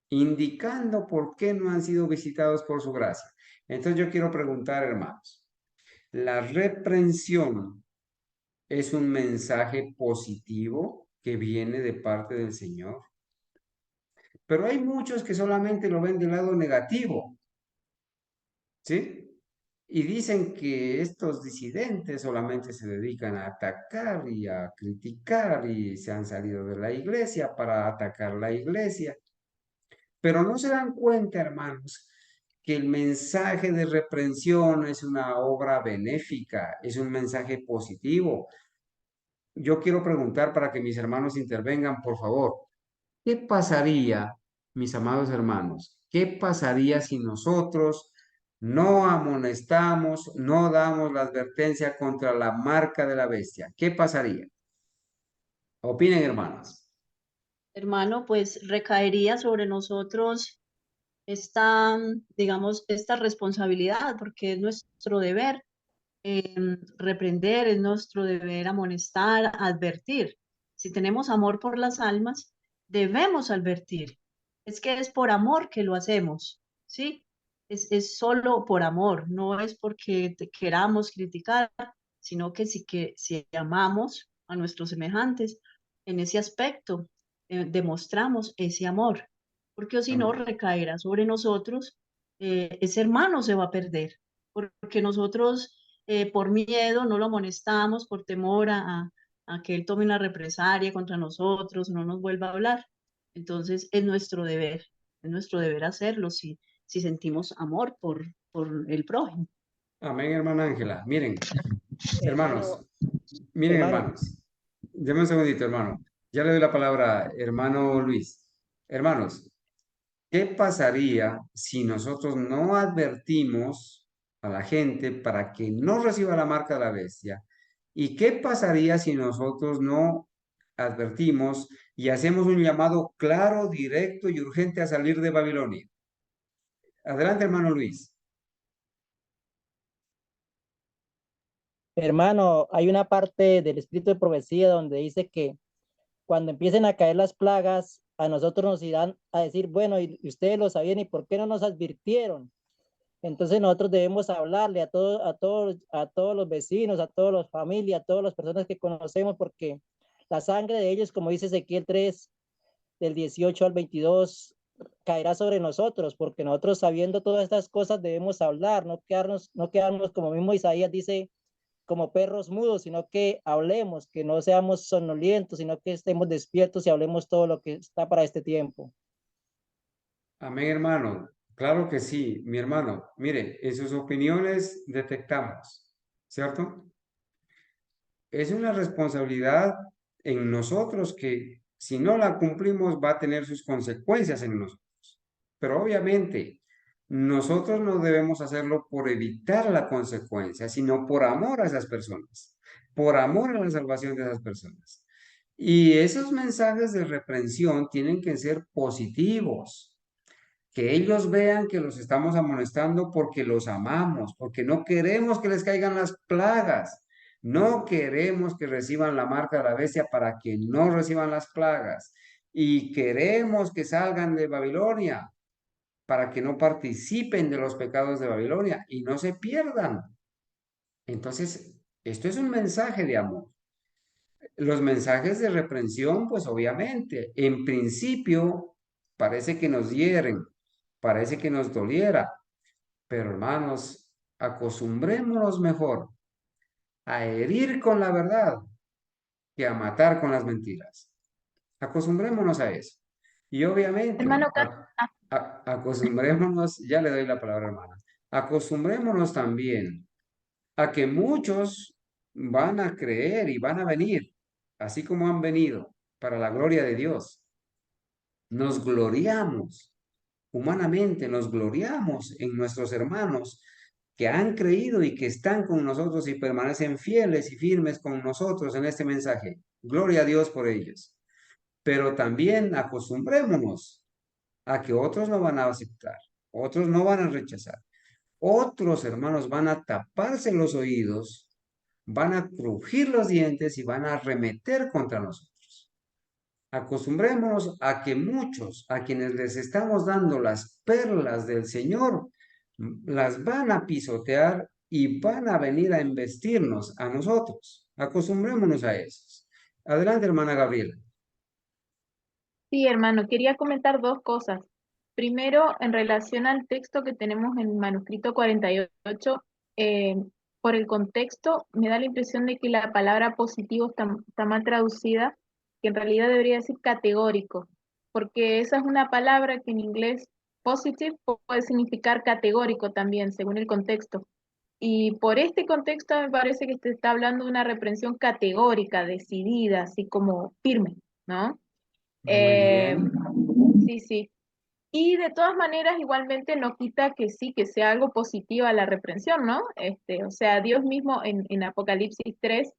indicando por qué no han sido visitados por su gracia. Entonces yo quiero preguntar, hermanos, ¿la reprensión es un mensaje positivo que viene de parte del Señor? Pero hay muchos que solamente lo ven del lado negativo, ¿sí? Y dicen que estos disidentes solamente se dedican a atacar y a criticar y se han salido de la iglesia para atacar la iglesia. Pero no se dan cuenta, hermanos, que el mensaje de reprensión es una obra benéfica, es un mensaje positivo. Yo quiero preguntar para que mis hermanos intervengan, por favor. ¿Qué pasaría, mis amados hermanos? ¿Qué pasaría si nosotros no amonestamos, no damos la advertencia contra la marca de la bestia? ¿Qué pasaría? Opinen, hermanos. Hermano, pues recaería sobre nosotros esta, digamos, esta responsabilidad, porque es nuestro deber reprender, es nuestro deber amonestar, advertir. Si tenemos amor por las almas, debemos advertir. Es que es por amor que lo hacemos, ¿sí? Es solo por amor, no es porque te queramos criticar, sino que si amamos a nuestros semejantes, en ese aspecto demostramos ese amor, porque o si no Amén. recaerá sobre nosotros, ese hermano se va a perder, porque nosotros por miedo no lo amonestamos, por temor a que él tome una represalia contra nosotros, no nos vuelva a hablar. Entonces es nuestro deber hacerlo si sentimos amor por el prójimo. Amén, hermana Ángela. Miren, hermanos, Hermano, miren, hermano, hermanos. Deme un segundito, hermano. Ya le doy la palabra, hermano Luis. Hermanos, ¿qué pasaría si nosotros no advertimos a la gente para que no reciba la marca de la bestia? ¿Y qué pasaría si nosotros no advertimos y hacemos un llamado claro, directo y urgente a salir de Babilonia? Adelante, hermano Luis. hermano, hay una parte del Espíritu de Profecía donde dice que cuando empiecen a caer las plagas, a nosotros nos irán a decir, bueno, y ustedes lo sabían, ¿y por qué no nos advirtieron? Entonces nosotros debemos hablarle a todos los vecinos, a todas las familias, a todas las personas que conocemos, porque la sangre de ellos, como dice Ezequiel 3, del 18 al 22, caerá sobre nosotros, porque nosotros sabiendo todas estas cosas debemos hablar, no quedarnos como mismo Isaías dice, como perros mudos, sino que hablemos, que no seamos somnolientos, sino que estemos despiertos y hablemos todo lo que está para este tiempo. Amén, hermano. Claro que sí, mi hermano. Mire, en sus opiniones detectamos, ¿cierto? Es una responsabilidad en nosotros que si no la cumplimos va a tener sus consecuencias en nosotros. Pero obviamente nosotros no debemos hacerlo por evitar la consecuencia, sino por amor a esas personas, por amor a la salvación de esas personas. Y esos mensajes de reprensión tienen que ser positivos. que ellos vean que los estamos amonestando porque los amamos, porque no queremos que les caigan las plagas. No queremos que reciban la marca de la bestia para que no reciban las plagas. Y queremos que salgan de Babilonia para que no participen de los pecados de Babilonia y no se pierdan. Entonces, esto es un mensaje de amor. Los mensajes de reprensión, pues obviamente, en principio parece que nos hieren, parece que nos doliera, pero hermanos, acostumbrémonos mejor a herir con la verdad que a matar con las mentiras. Acostumbrémonos a eso. Y obviamente, Hermano, acostumbrémonos, ya le doy la palabra, hermana, acostumbrémonos también a que muchos van a creer y van a venir, así como han venido, para la gloria de Dios. Nos gloriamos, humanamente nos gloriamos en nuestros hermanos que han creído y que están con nosotros y permanecen fieles y firmes con nosotros en este mensaje. Gloria a Dios por ellos. Pero también acostumbrémonos a que otros no van a aceptar, otros no van a rechazar. Otros hermanos van a taparse los oídos, van a crujir los dientes y van a arremeter contra nosotros. Acostumbrémonos a que muchos a quienes les estamos dando las perlas del Señor, las van a pisotear y van a venir a embestirnos a nosotros. Acostumbrémonos a eso. Adelante, hermana Gabriela. sí, hermano, quería comentar dos cosas. Primero, en relación al texto que tenemos en el manuscrito 48, eh, por el contexto, me da la impresión de que la palabra positivo está mal traducida, que en realidad debería decir categórico, porque esa es una palabra que en inglés positive puede significar categórico también, según el contexto. Y por este contexto me parece que se está hablando de una reprensión categórica, decidida, así como firme, ¿no? Muy Eh, bien. sí, sí. Y de todas maneras, igualmente no quita que sí, que sea algo positivo a la reprensión, ¿no? O sea, Dios mismo en Apocalipsis 3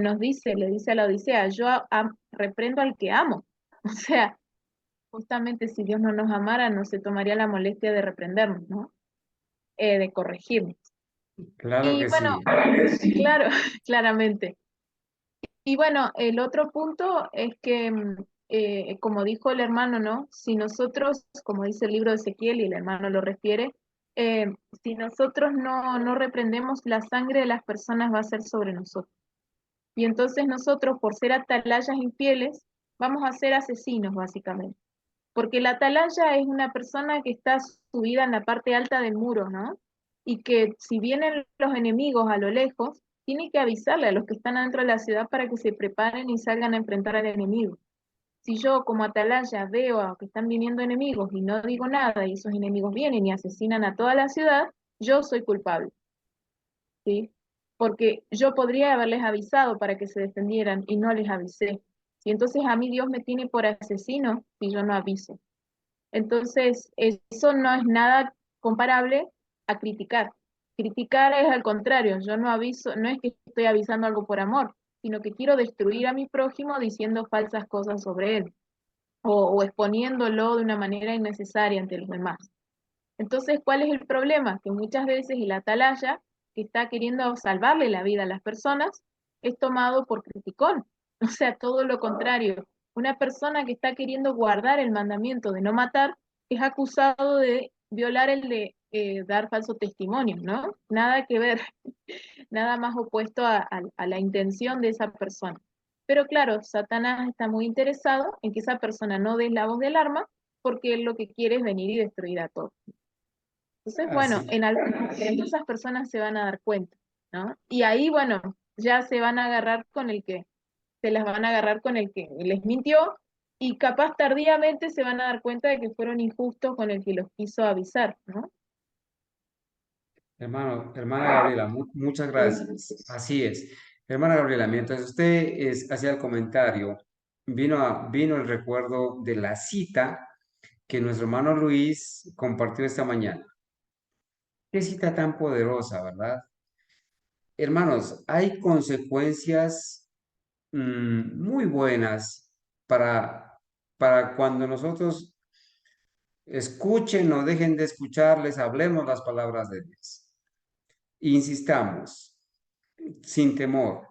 nos dice, le dice a la Odisea, yo reprendo al que amo. O sea, justamente si Dios no nos amara, no se tomaría la molestia de reprendernos, ¿no? De corregirnos. Claro Y que bueno, sí. claro, claramente. Y bueno, el otro punto es que, como dijo el hermano, ¿no? Si nosotros, como dice el libro de Ezequiel y el hermano lo refiere, si nosotros no reprendemos, la sangre de las personas va a ser sobre nosotros. Y entonces nosotros, por ser atalayas infieles, vamos a ser asesinos, básicamente. Porque la atalaya es una persona que está subida en la parte alta del muro, ¿no? Y que si vienen los enemigos a lo lejos, tiene que avisarle a los que están adentro de la ciudad para que se preparen y salgan a enfrentar al enemigo. Si yo como atalaya veo a que están viniendo enemigos y no digo nada y esos enemigos vienen y asesinan a toda la ciudad, yo soy culpable, ¿sí? Porque yo podría haberles avisado para que se defendieran y no les avisé. Y entonces a mí Dios me tiene por asesino si yo no aviso. Entonces, eso no es nada comparable a criticar. Criticar es al contrario, yo no aviso, no es que estoy avisando algo por amor, sino que quiero destruir a mi prójimo diciendo falsas cosas sobre él o exponiéndolo de una manera innecesaria ante los demás. Entonces, ¿cuál es el problema? Que muchas veces el atalaya que está queriendo salvarle la vida a las personas es tomado por criticón. O sea, todo lo contrario. Una persona que está queriendo guardar el mandamiento de no matar es acusado de violar el de dar falso testimonio, ¿no? Nada que ver, nada más opuesto a la intención de esa persona. Pero claro, Satanás está muy interesado en que esa persona no dé la voz del arma porque él lo que quiere es venir y destruir a todos. Entonces, bueno, Así, esas personas se van a dar cuenta, ¿no? Y ahí, bueno, ya se van a agarrar con el que, se las van a agarrar con el que les mintió y capaz tardíamente se van a dar cuenta de que fueron injustos con el que los quiso avisar, ¿no? hermana Gabriela, muchas gracias. Así es. Hermana Gabriela, mientras usted hacía el comentario, vino el recuerdo de la cita que nuestro hermano Luis compartió esta mañana. Qué cita tan poderosa, ¿verdad? Hermanos, hay consecuencias muy buenas para cuando nosotros Escuchen, no dejen de escucharles, hablemos las palabras de Dios. Insistamos, sin temor.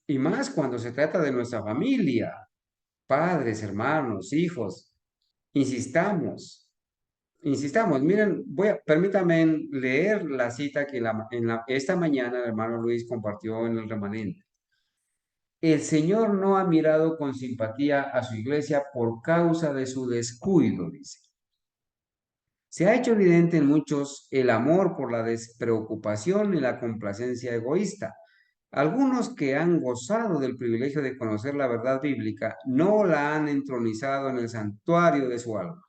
Y más cuando se trata de nuestra familia, padres, hermanos, hijos. Insistamos, insistamos. Miren, permítanme leer la cita que esta mañana el hermano Luis compartió en el remanente. El Señor no ha mirado con simpatía a su iglesia por causa de su descuido, dice. Se ha hecho evidente en muchos el amor por la despreocupación y la complacencia egoísta. Algunos que han gozado del privilegio de conocer la verdad bíblica no la han entronizado en el santuario de su alma.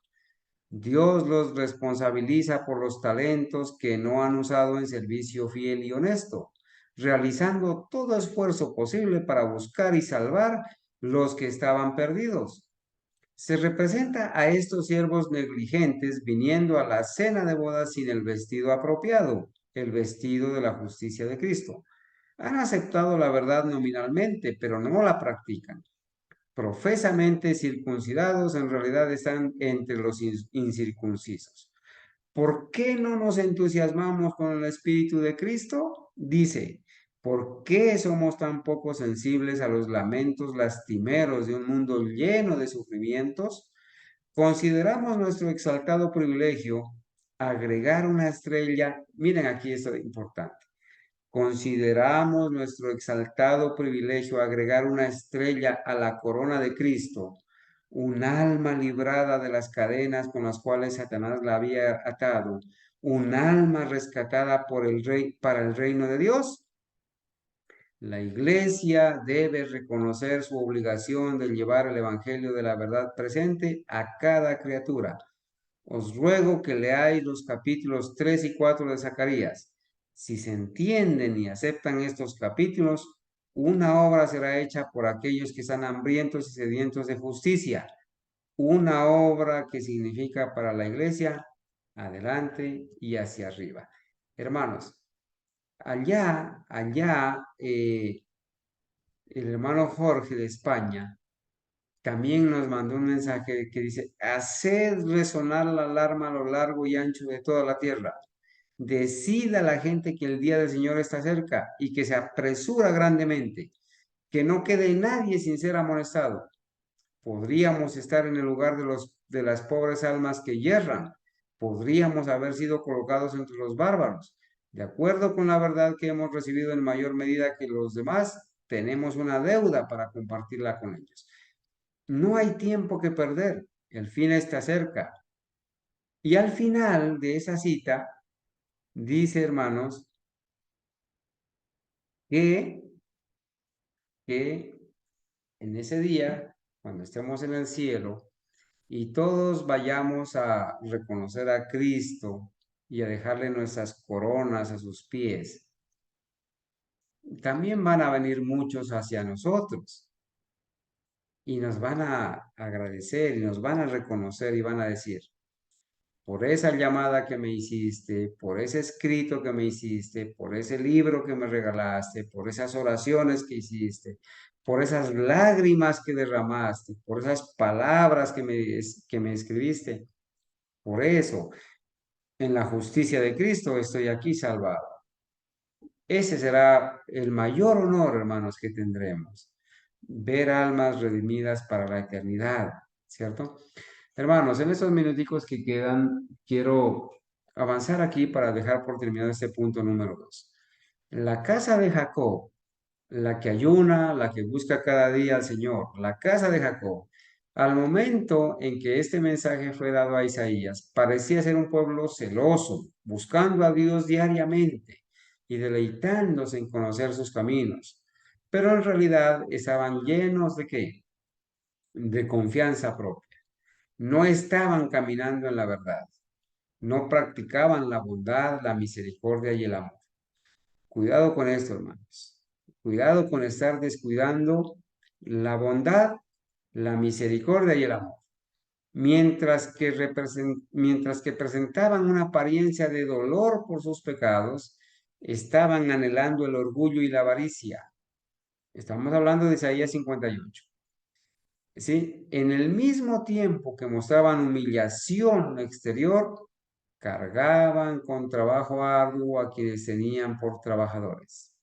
Dios los responsabiliza por los talentos que no han usado en servicio fiel y honesto, realizando todo esfuerzo posible para buscar y salvar los que estaban perdidos. Se representa a estos siervos negligentes viniendo a la cena de bodas sin el vestido apropiado, el vestido de la justicia de Cristo. Han aceptado la verdad nominalmente, pero no la practican. Profesamente circuncidados, en realidad están entre los incircuncisos. ¿Por qué no nos entusiasmamos con el Espíritu de Cristo? Dice, ¿por qué somos tan poco sensibles a los lamentos lastimeros de un mundo lleno de sufrimientos? Consideramos nuestro exaltado privilegio agregar una estrella. Miren, aquí esto es importante. Consideramos nuestro exaltado privilegio agregar una estrella a la corona de Cristo, un alma librada de las cadenas con las cuales Satanás la había atado, un alma rescatada por el rey para el reino de Dios. La iglesia debe reconocer su obligación de llevar el evangelio de la verdad presente a cada criatura. Os ruego que leáis los capítulos 3 y 4 de Zacarías. Si se entienden y aceptan estos capítulos, una obra será hecha por aquellos que están hambrientos y sedientos de justicia. Una obra que significa para la iglesia adelante y hacia arriba. Hermanos, allá, el hermano Jorge de España también nos mandó un mensaje que dice, haced resonar la alarma a lo largo y ancho de toda la tierra. Decida a la gente que el día del Señor está cerca y que se apresura grandemente, que no quede nadie sin ser amonestado. Podríamos estar en el lugar de las pobres almas que yerran. Podríamos haber sido colocados entre los bárbaros. De acuerdo con la verdad que hemos recibido en mayor medida que los demás, tenemos una deuda para compartirla con ellos. No hay tiempo que perder, el fin está cerca. Y al final de esa cita, dice, hermanos, que en ese día, cuando estemos en el cielo, y todos vayamos a reconocer a Cristo y a dejarle nuestras coronas a sus pies, también van a venir muchos hacia nosotros y nos van a agradecer y nos van a reconocer y van a decir, por esa llamada que me hiciste, por ese escrito que me hiciste, por ese libro que me regalaste, por esas oraciones que hiciste, por esas lágrimas que derramaste, por esas palabras que me escribiste. Por eso, en la justicia de Cristo estoy aquí salvado. Ese será el mayor honor, hermanos, que tendremos. Ver almas redimidas para la eternidad, ¿cierto? Hermanos, en estos minuticos que quedan, quiero avanzar aquí para dejar por terminado este punto número 2. La casa de Jacob, la que ayuna, la que busca cada día al Señor, la casa de Jacob, al momento en que este mensaje fue dado a Isaías, parecía ser un pueblo celoso, buscando a Dios diariamente y deleitándose en conocer sus caminos. Pero en realidad estaban llenos de ¿qué? De confianza propia. No estaban caminando en la verdad. No practicaban la bondad, la misericordia y el amor. Cuidado con esto, hermanos. Cuidado con estar descuidando la bondad, la misericordia y el amor. Mientras que presentaban una apariencia de dolor por sus pecados, estaban anhelando el orgullo y la avaricia. Estamos hablando de Isaías 58. ¿sí? En el mismo tiempo que mostraban humillación exterior, cargaban con trabajo arduo a quienes tenían por trabajadores.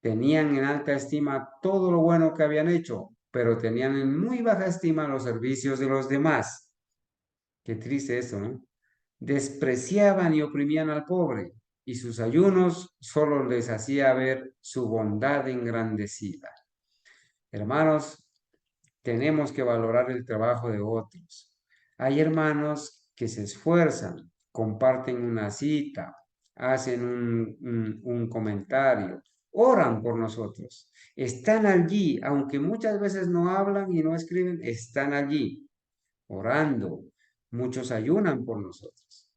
Tenían en alta estima todo lo bueno que habían hecho, pero tenían en muy baja estima los servicios de los demás. Qué triste esto, ¿no? Despreciaban y oprimían al pobre, y sus ayunos solo les hacía ver su bondad engrandecida. Hermanos, tenemos que valorar el trabajo de otros. Hay hermanos que se esfuerzan, comparten una cita, hacen un comentario, oran por nosotros. Están allí, aunque muchas veces no hablan y no escriben, están allí, orando. Muchos ayunan por nosotros.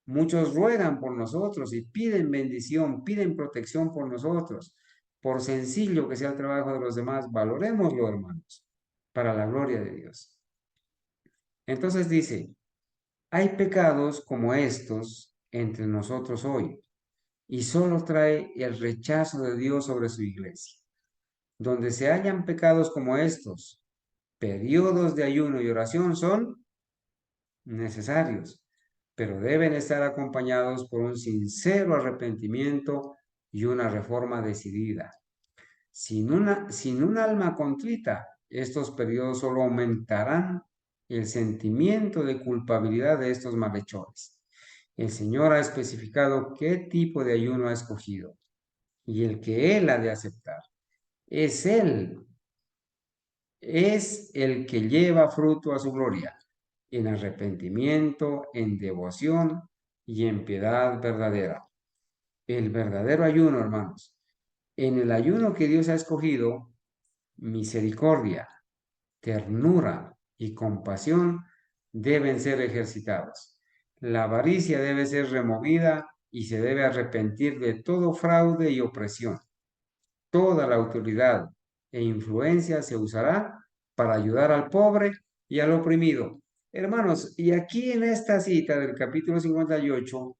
Muchos ruegan por nosotros y piden bendición, piden protección por nosotros. Por sencillo que sea el trabajo de los demás, valorémoslo, hermanos, para la gloria de Dios. Entonces dice, hay pecados como estos entre nosotros hoy, y solo trae el rechazo de Dios sobre su iglesia. Donde se hallan pecados como estos, periodos de ayuno y oración son necesarios, pero deben estar acompañados por un sincero arrepentimiento y una reforma decidida. Sin un alma contrita, estos periodos solo aumentarán el sentimiento de culpabilidad de estos malhechores. El Señor ha especificado qué tipo de ayuno ha escogido y el que Él ha de aceptar. Es Él, es el que lleva fruto a su gloria, en arrepentimiento, en devoción y en piedad verdadera. El verdadero ayuno, hermanos. En el ayuno que Dios ha escogido, misericordia, ternura y compasión deben ser ejercitados. La avaricia debe ser removida y se debe arrepentir de todo fraude y opresión. Toda la autoridad e influencia se usará para ayudar al pobre y al oprimido. Hermanos, y aquí en esta cita del capítulo 58,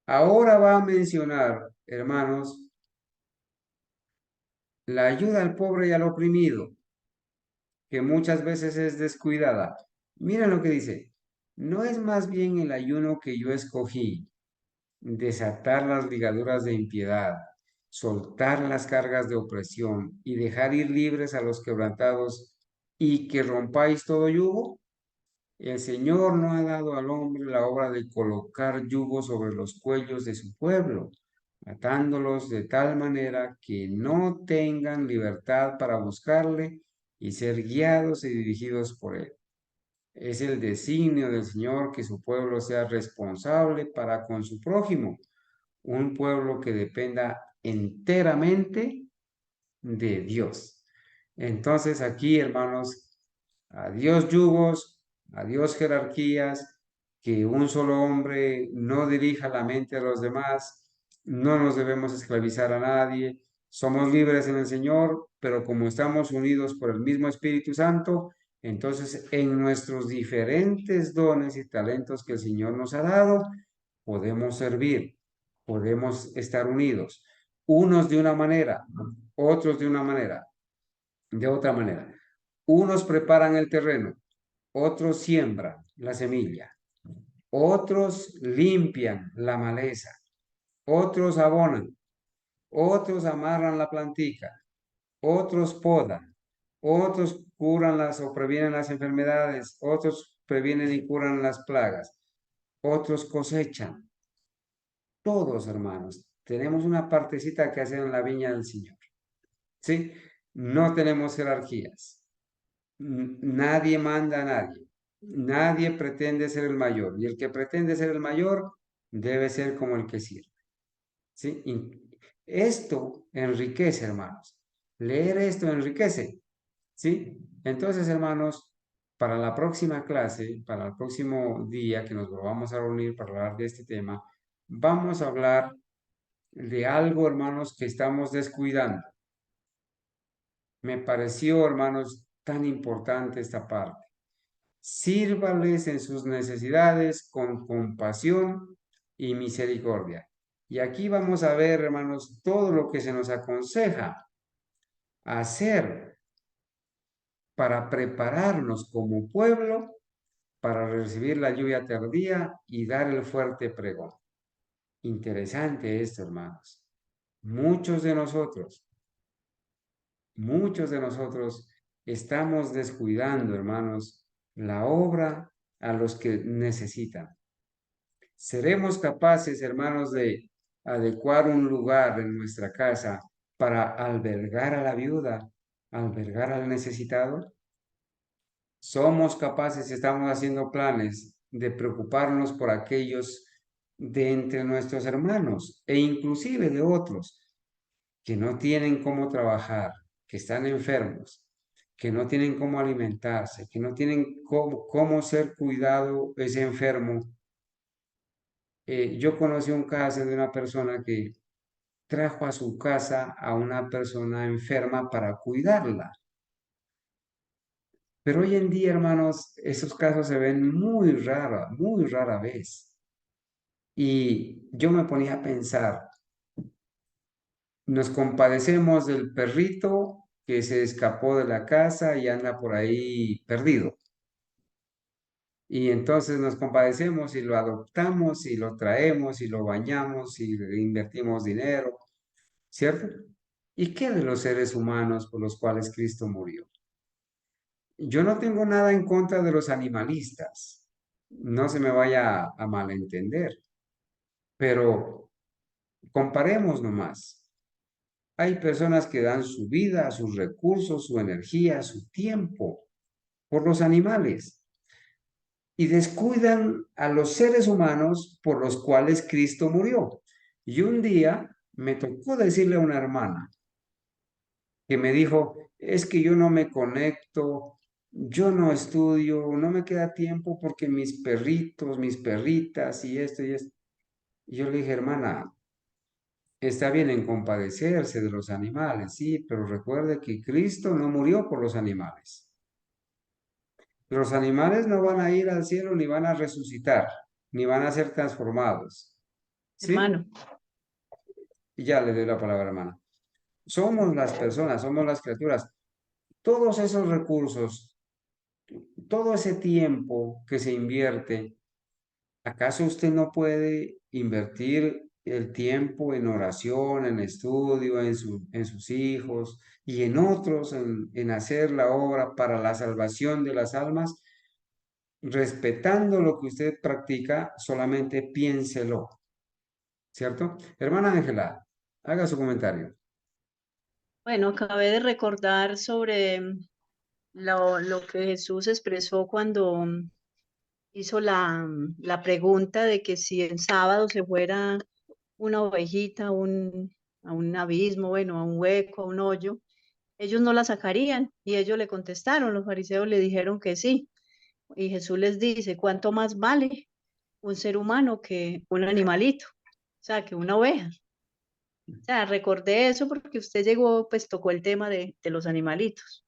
ahora va a mencionar, hermanos, la ayuda al pobre y al oprimido, que muchas veces es descuidada. Miren lo que dice, ¿no es más bien el ayuno que yo escogí, desatar las ligaduras de impiedad, soltar las cargas de opresión y dejar ir libres a los quebrantados y que rompáis todo yugo? El Señor no ha dado al hombre la obra de colocar yugo sobre los cuellos de su pueblo, atándolos de tal manera que no tengan libertad para buscarle y ser guiados y dirigidos por él. Es el designio del Señor que su pueblo sea responsable para con su prójimo, un pueblo que dependa enteramente de Dios. Entonces aquí, hermanos, adiós yugos, adiós jerarquías, que un solo hombre no dirija la mente de los demás, no nos debemos esclavizar a nadie, somos libres en el Señor, pero como estamos unidos por el mismo Espíritu Santo, entonces en nuestros diferentes dones y talentos que el Señor nos ha dado, podemos servir, podemos estar unidos, unos de una manera, otros de una manera, de otra manera. Unos preparan el terreno, otros siembran la semilla, otros limpian la maleza, otros abonan, otros amarran la plantica, otros podan, otros curan o previenen las enfermedades, otros previenen y curan las plagas, otros cosechan. Todos, hermanos, tenemos una partecita que hacer en la viña del Señor. ¿Sí? No tenemos jerarquías. Nadie manda a nadie. Nadie pretende ser el mayor. Y el que pretende ser el mayor debe ser como el que sirve. ¿Sí? Y esto enriquece, hermanos. Leer esto enriquece. ¿Sí? Entonces, hermanos, para la próxima clase, para el próximo día que nos volvamos a reunir para hablar de este tema, vamos a hablar de algo, hermanos, que estamos descuidando. Me pareció, hermanos, tan importante esta parte. Sírvales en sus necesidades con compasión y misericordia. Y aquí vamos a ver, hermanos, todo lo que se nos aconseja hacer para prepararnos como pueblo para recibir la lluvia tardía y dar el fuerte pregón. Interesante esto, hermanos. Muchos de nosotros estamos descuidando, hermanos, la obra a los que necesitan. ¿Seremos capaces, hermanos, de adecuar un lugar en nuestra casa para albergar a la viuda, albergar al necesitado? ¿Somos capaces, estamos haciendo planes de preocuparnos por aquellos de entre nuestros hermanos e inclusive de otros que no tienen cómo trabajar, que están enfermos, que no tienen cómo alimentarse, que no tienen cómo ser cuidado ese enfermo? Yo conocí un caso de una persona que trajo a su casa a una persona enferma para cuidarla. Pero hoy en día, hermanos, esos casos se ven muy rara vez. Y yo me ponía a pensar, nos compadecemos del perrito que se escapó de la casa y anda por ahí perdido. Y entonces nos compadecemos y lo adoptamos y lo traemos y lo bañamos y le invertimos dinero, ¿cierto? ¿Y qué de los seres humanos por los cuales Cristo murió? Yo no tengo nada en contra de los animalistas, no se me vaya a malentender, pero comparemos nomás. Hay personas que dan su vida, sus recursos, su energía, su tiempo por los animales y descuidan a los seres humanos por los cuales Cristo murió. Y un día me tocó decirle a una hermana que me dijo, es que yo no me conecto, yo no estudio, no me queda tiempo porque mis perritos, mis perritas y esto y esto. Y yo le dije, hermana, está bien en compadecerse de los animales, sí, pero recuerde que Cristo no murió por los animales. Los animales no van a ir al cielo ni van a resucitar, ni van a ser transformados. ¿Sí? Hermano, Y ya le doy la palabra, hermana. Somos las personas, somos las criaturas. Todos esos recursos, todo ese tiempo que se invierte, ¿acaso usted no puede invertir el tiempo en oración, en estudio, en sus hijos y en otros, en hacer la obra para la salvación de las almas? Respetando lo que usted practica, solamente piénselo, ¿cierto? Hermana Ángela, haga su comentario. bueno, acabé de recordar sobre lo que Jesús expresó cuando hizo la pregunta de que si en sábado se fuera una ovejita a un abismo, bueno, a un hueco, a un hoyo, ellos no la sacarían. Y ellos le contestaron, los fariseos le dijeron que sí. Y Jesús les dice, ¿cuánto más vale un ser humano que un animalito? O sea, que una oveja. O sea, recordé eso porque usted llegó, pues tocó el tema de los animalitos.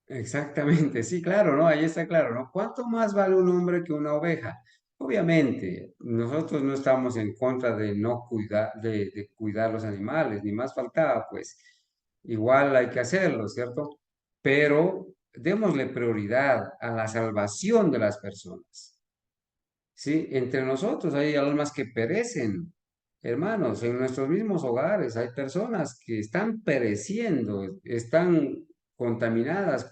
Exactamente, sí, claro, ¿no? Ahí está claro, ¿no? ¿Cuánto más vale un hombre que una oveja? Obviamente, nosotros no estamos en contra de no cuidar, de cuidar los animales, ni más faltaba, pues igual hay que hacerlo, ¿cierto? Pero démosle prioridad a la salvación de las personas. Sí, entre nosotros hay almas que perecen, hermanos, en nuestros mismos hogares hay personas que están pereciendo, están contaminadas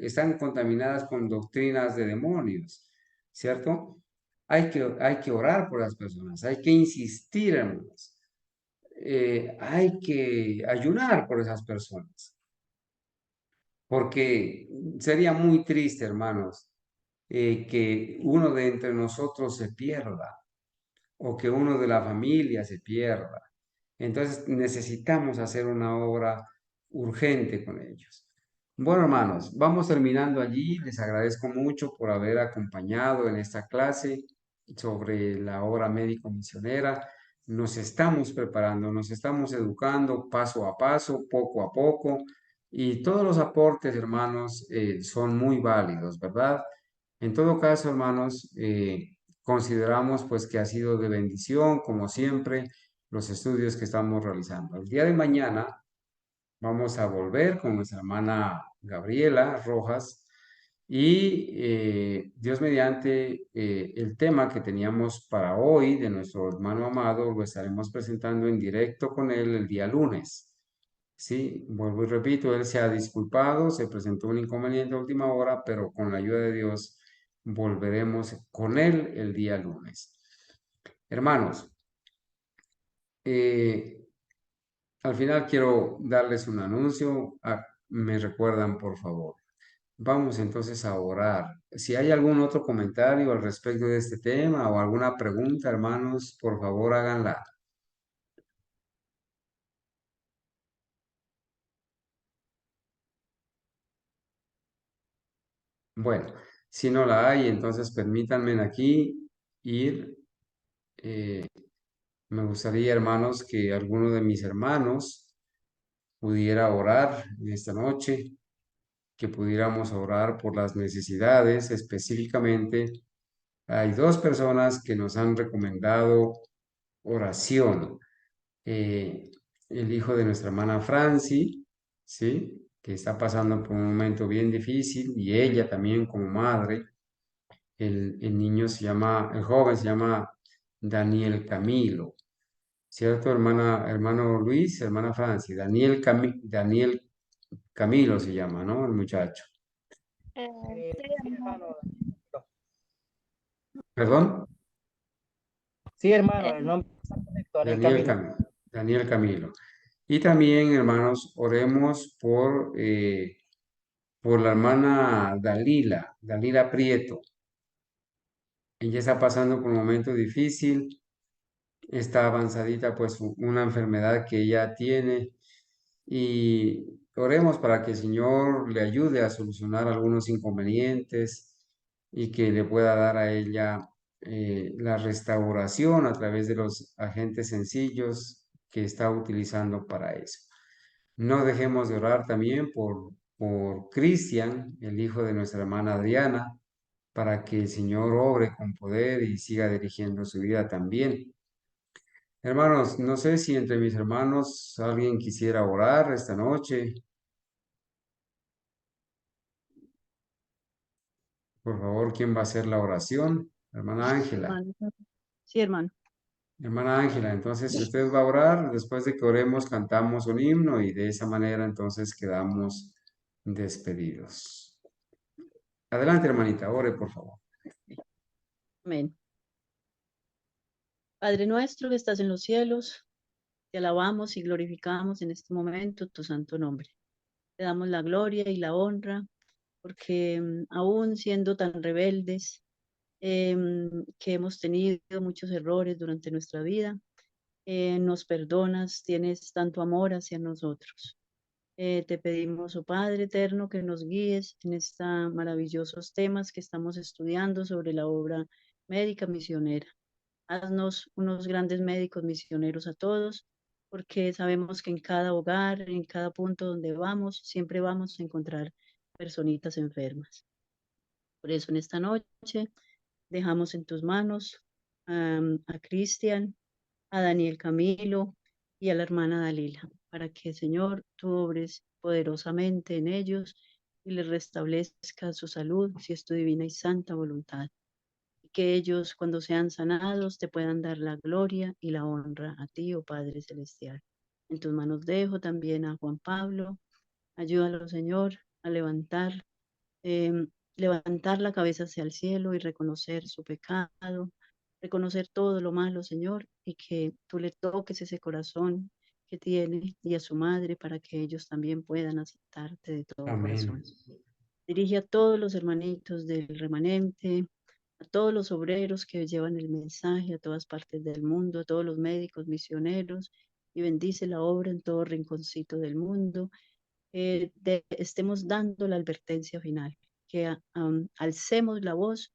están contaminadas con doctrinas de demonios, ¿cierto? Hay que orar por las personas, hay que insistir, hermanos, hay que ayunar por esas personas, porque sería muy triste, hermanos, que uno de entre nosotros se pierda o que uno de la familia se pierda. Entonces necesitamos hacer una obra urgente con ellos. Bueno, hermanos, vamos terminando allí. Les agradezco mucho por haber acompañado en esta clase sobre la obra médico-misionera. Nos estamos preparando, nos estamos educando paso a paso, poco a poco, y todos los aportes, hermanos, son muy válidos, ¿verdad? En todo caso, hermanos, consideramos pues que ha sido de bendición, como siempre, los estudios que estamos realizando. El día de mañana vamos a volver con nuestra hermana Gabriela Rojas. Y Dios mediante, el tema que teníamos para hoy de nuestro hermano amado lo estaremos presentando en directo con él el día lunes. Sí, vuelvo y repito, él se ha disculpado, se presentó un inconveniente a última hora, pero con la ayuda de Dios volveremos con él el día lunes. Hermanos, al final quiero darles un anuncio. Me recuerdan, por favor. Vamos entonces a orar. Si hay algún otro comentario al respecto de este tema o alguna pregunta, hermanos, por favor háganla. Bueno, si no la hay, entonces permítanme aquí ir. Me gustaría, hermanos, que alguno de mis hermanos pudiera orar en esta noche, que pudiéramos orar por las necesidades. Específicamente, hay dos personas que nos han recomendado oración. El hijo de nuestra hermana Franci, ¿sí? Que está pasando por un momento bien difícil, y ella también como madre. El niño se llama, el joven se llama Daniel Camilo, ¿cierto, hermano Luis, hermana Franci? Daniel Camilo se llama, ¿no? El muchacho. Sí, Sí, hermano. ¿Perdón? Sí, hermano, el eh, nombre está correcto, Daniel Daniel Camilo. Camilo. Daniel Camilo. Y también, hermanos, oremos por la hermana Dalila Prieto. Ella está pasando por un momento difícil, está avanzadita, pues una enfermedad que ella tiene, y oremos para que el Señor le ayude a solucionar algunos inconvenientes y que le pueda dar a ella la restauración a través de los agentes sencillos que está utilizando para eso. No dejemos de orar también por Cristian, el hijo de nuestra hermana Adriana, para que el Señor obre con poder y siga dirigiendo su vida también. Hermanos, no sé si entre mis hermanos alguien quisiera orar esta noche. Por favor, ¿quién va a hacer la oración? Hermana Ángela. Hermano. Sí, hermano. Hermana Ángela, entonces si usted va a orar, después de que oremos, cantamos un himno y de esa manera entonces quedamos despedidos. Adelante, hermanita, ore, por favor. Amén. Padre nuestro que estás en los cielos, te alabamos y glorificamos en este momento tu santo nombre. Te damos la gloria y la honra porque aún siendo tan rebeldes, que hemos tenido muchos errores durante nuestra vida, nos perdonas, tienes tanto amor hacia nosotros. Te pedimos, oh Padre eterno, que nos guíes en estos maravillosos temas que estamos estudiando sobre la obra médica misionera. Haznos unos grandes médicos misioneros a todos, porque sabemos que en cada hogar, en cada punto donde vamos, siempre vamos a encontrar personitas enfermas. Por eso en esta noche dejamos en tus manos a Cristian, a Daniel Camilo y a la hermana Dalila, para que, Señor, tú obres poderosamente en ellos y les restablezca su salud, si es tu divina y santa voluntad. Y que ellos, cuando sean sanados, te puedan dar la gloria y la honra a ti, oh Padre Celestial. En tus manos dejo también a Juan Pablo. Ayúdalo, Señor, a em, levantar la cabeza hacia el cielo y reconocer su pecado, reconocer todo lo malo, Señor, y que tú le toques ese corazón que tiene y a su madre para que ellos también puedan aceptarte de todo Amén. corazón. Dirige a todos los hermanitos del remanente, a todos los obreros que llevan el mensaje a todas partes del mundo, a todos los médicos misioneros, y bendice la obra en todo rinconcito del mundo. Estemos dando la advertencia final, que alcemos la voz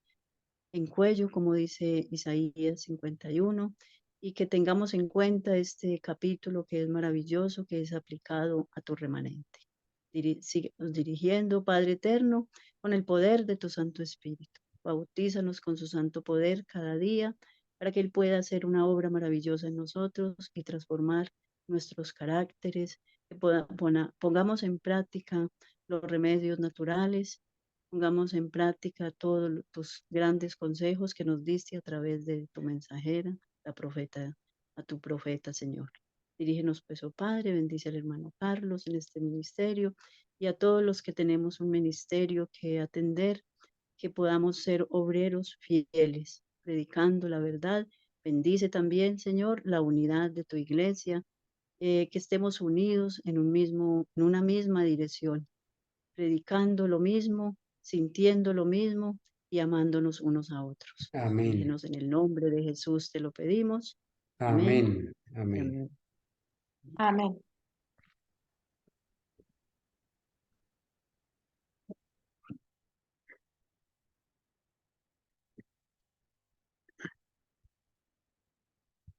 en cuello, como dice Isaías 51, y que tengamos en cuenta este capítulo que es maravilloso, que es aplicado a tu remanente. Síguenos dirigiendo, Padre eterno, con el poder de tu Santo Espíritu. Bautízanos con su santo poder cada día para que Él pueda hacer una obra maravillosa en nosotros y transformar nuestros caracteres, que pongamos en práctica los remedios naturales, pongamos en práctica todos tus grandes consejos que nos diste a través de tu mensajera, la profeta, a tu profeta, Señor. Dirígenos, pues, oh Padre, bendice al hermano Carlos en este ministerio y a todos los que tenemos un ministerio que atender, que podamos ser obreros fieles, predicando la verdad. Bendice también, Señor, la unidad de tu iglesia, que estemos unidos en una misma dirección, predicando lo mismo, sintiendo lo mismo y amándonos unos a otros. Amén. Dirígenos en el nombre de Jesús, te lo pedimos. Amén Amén. y Amén. amén. Amén.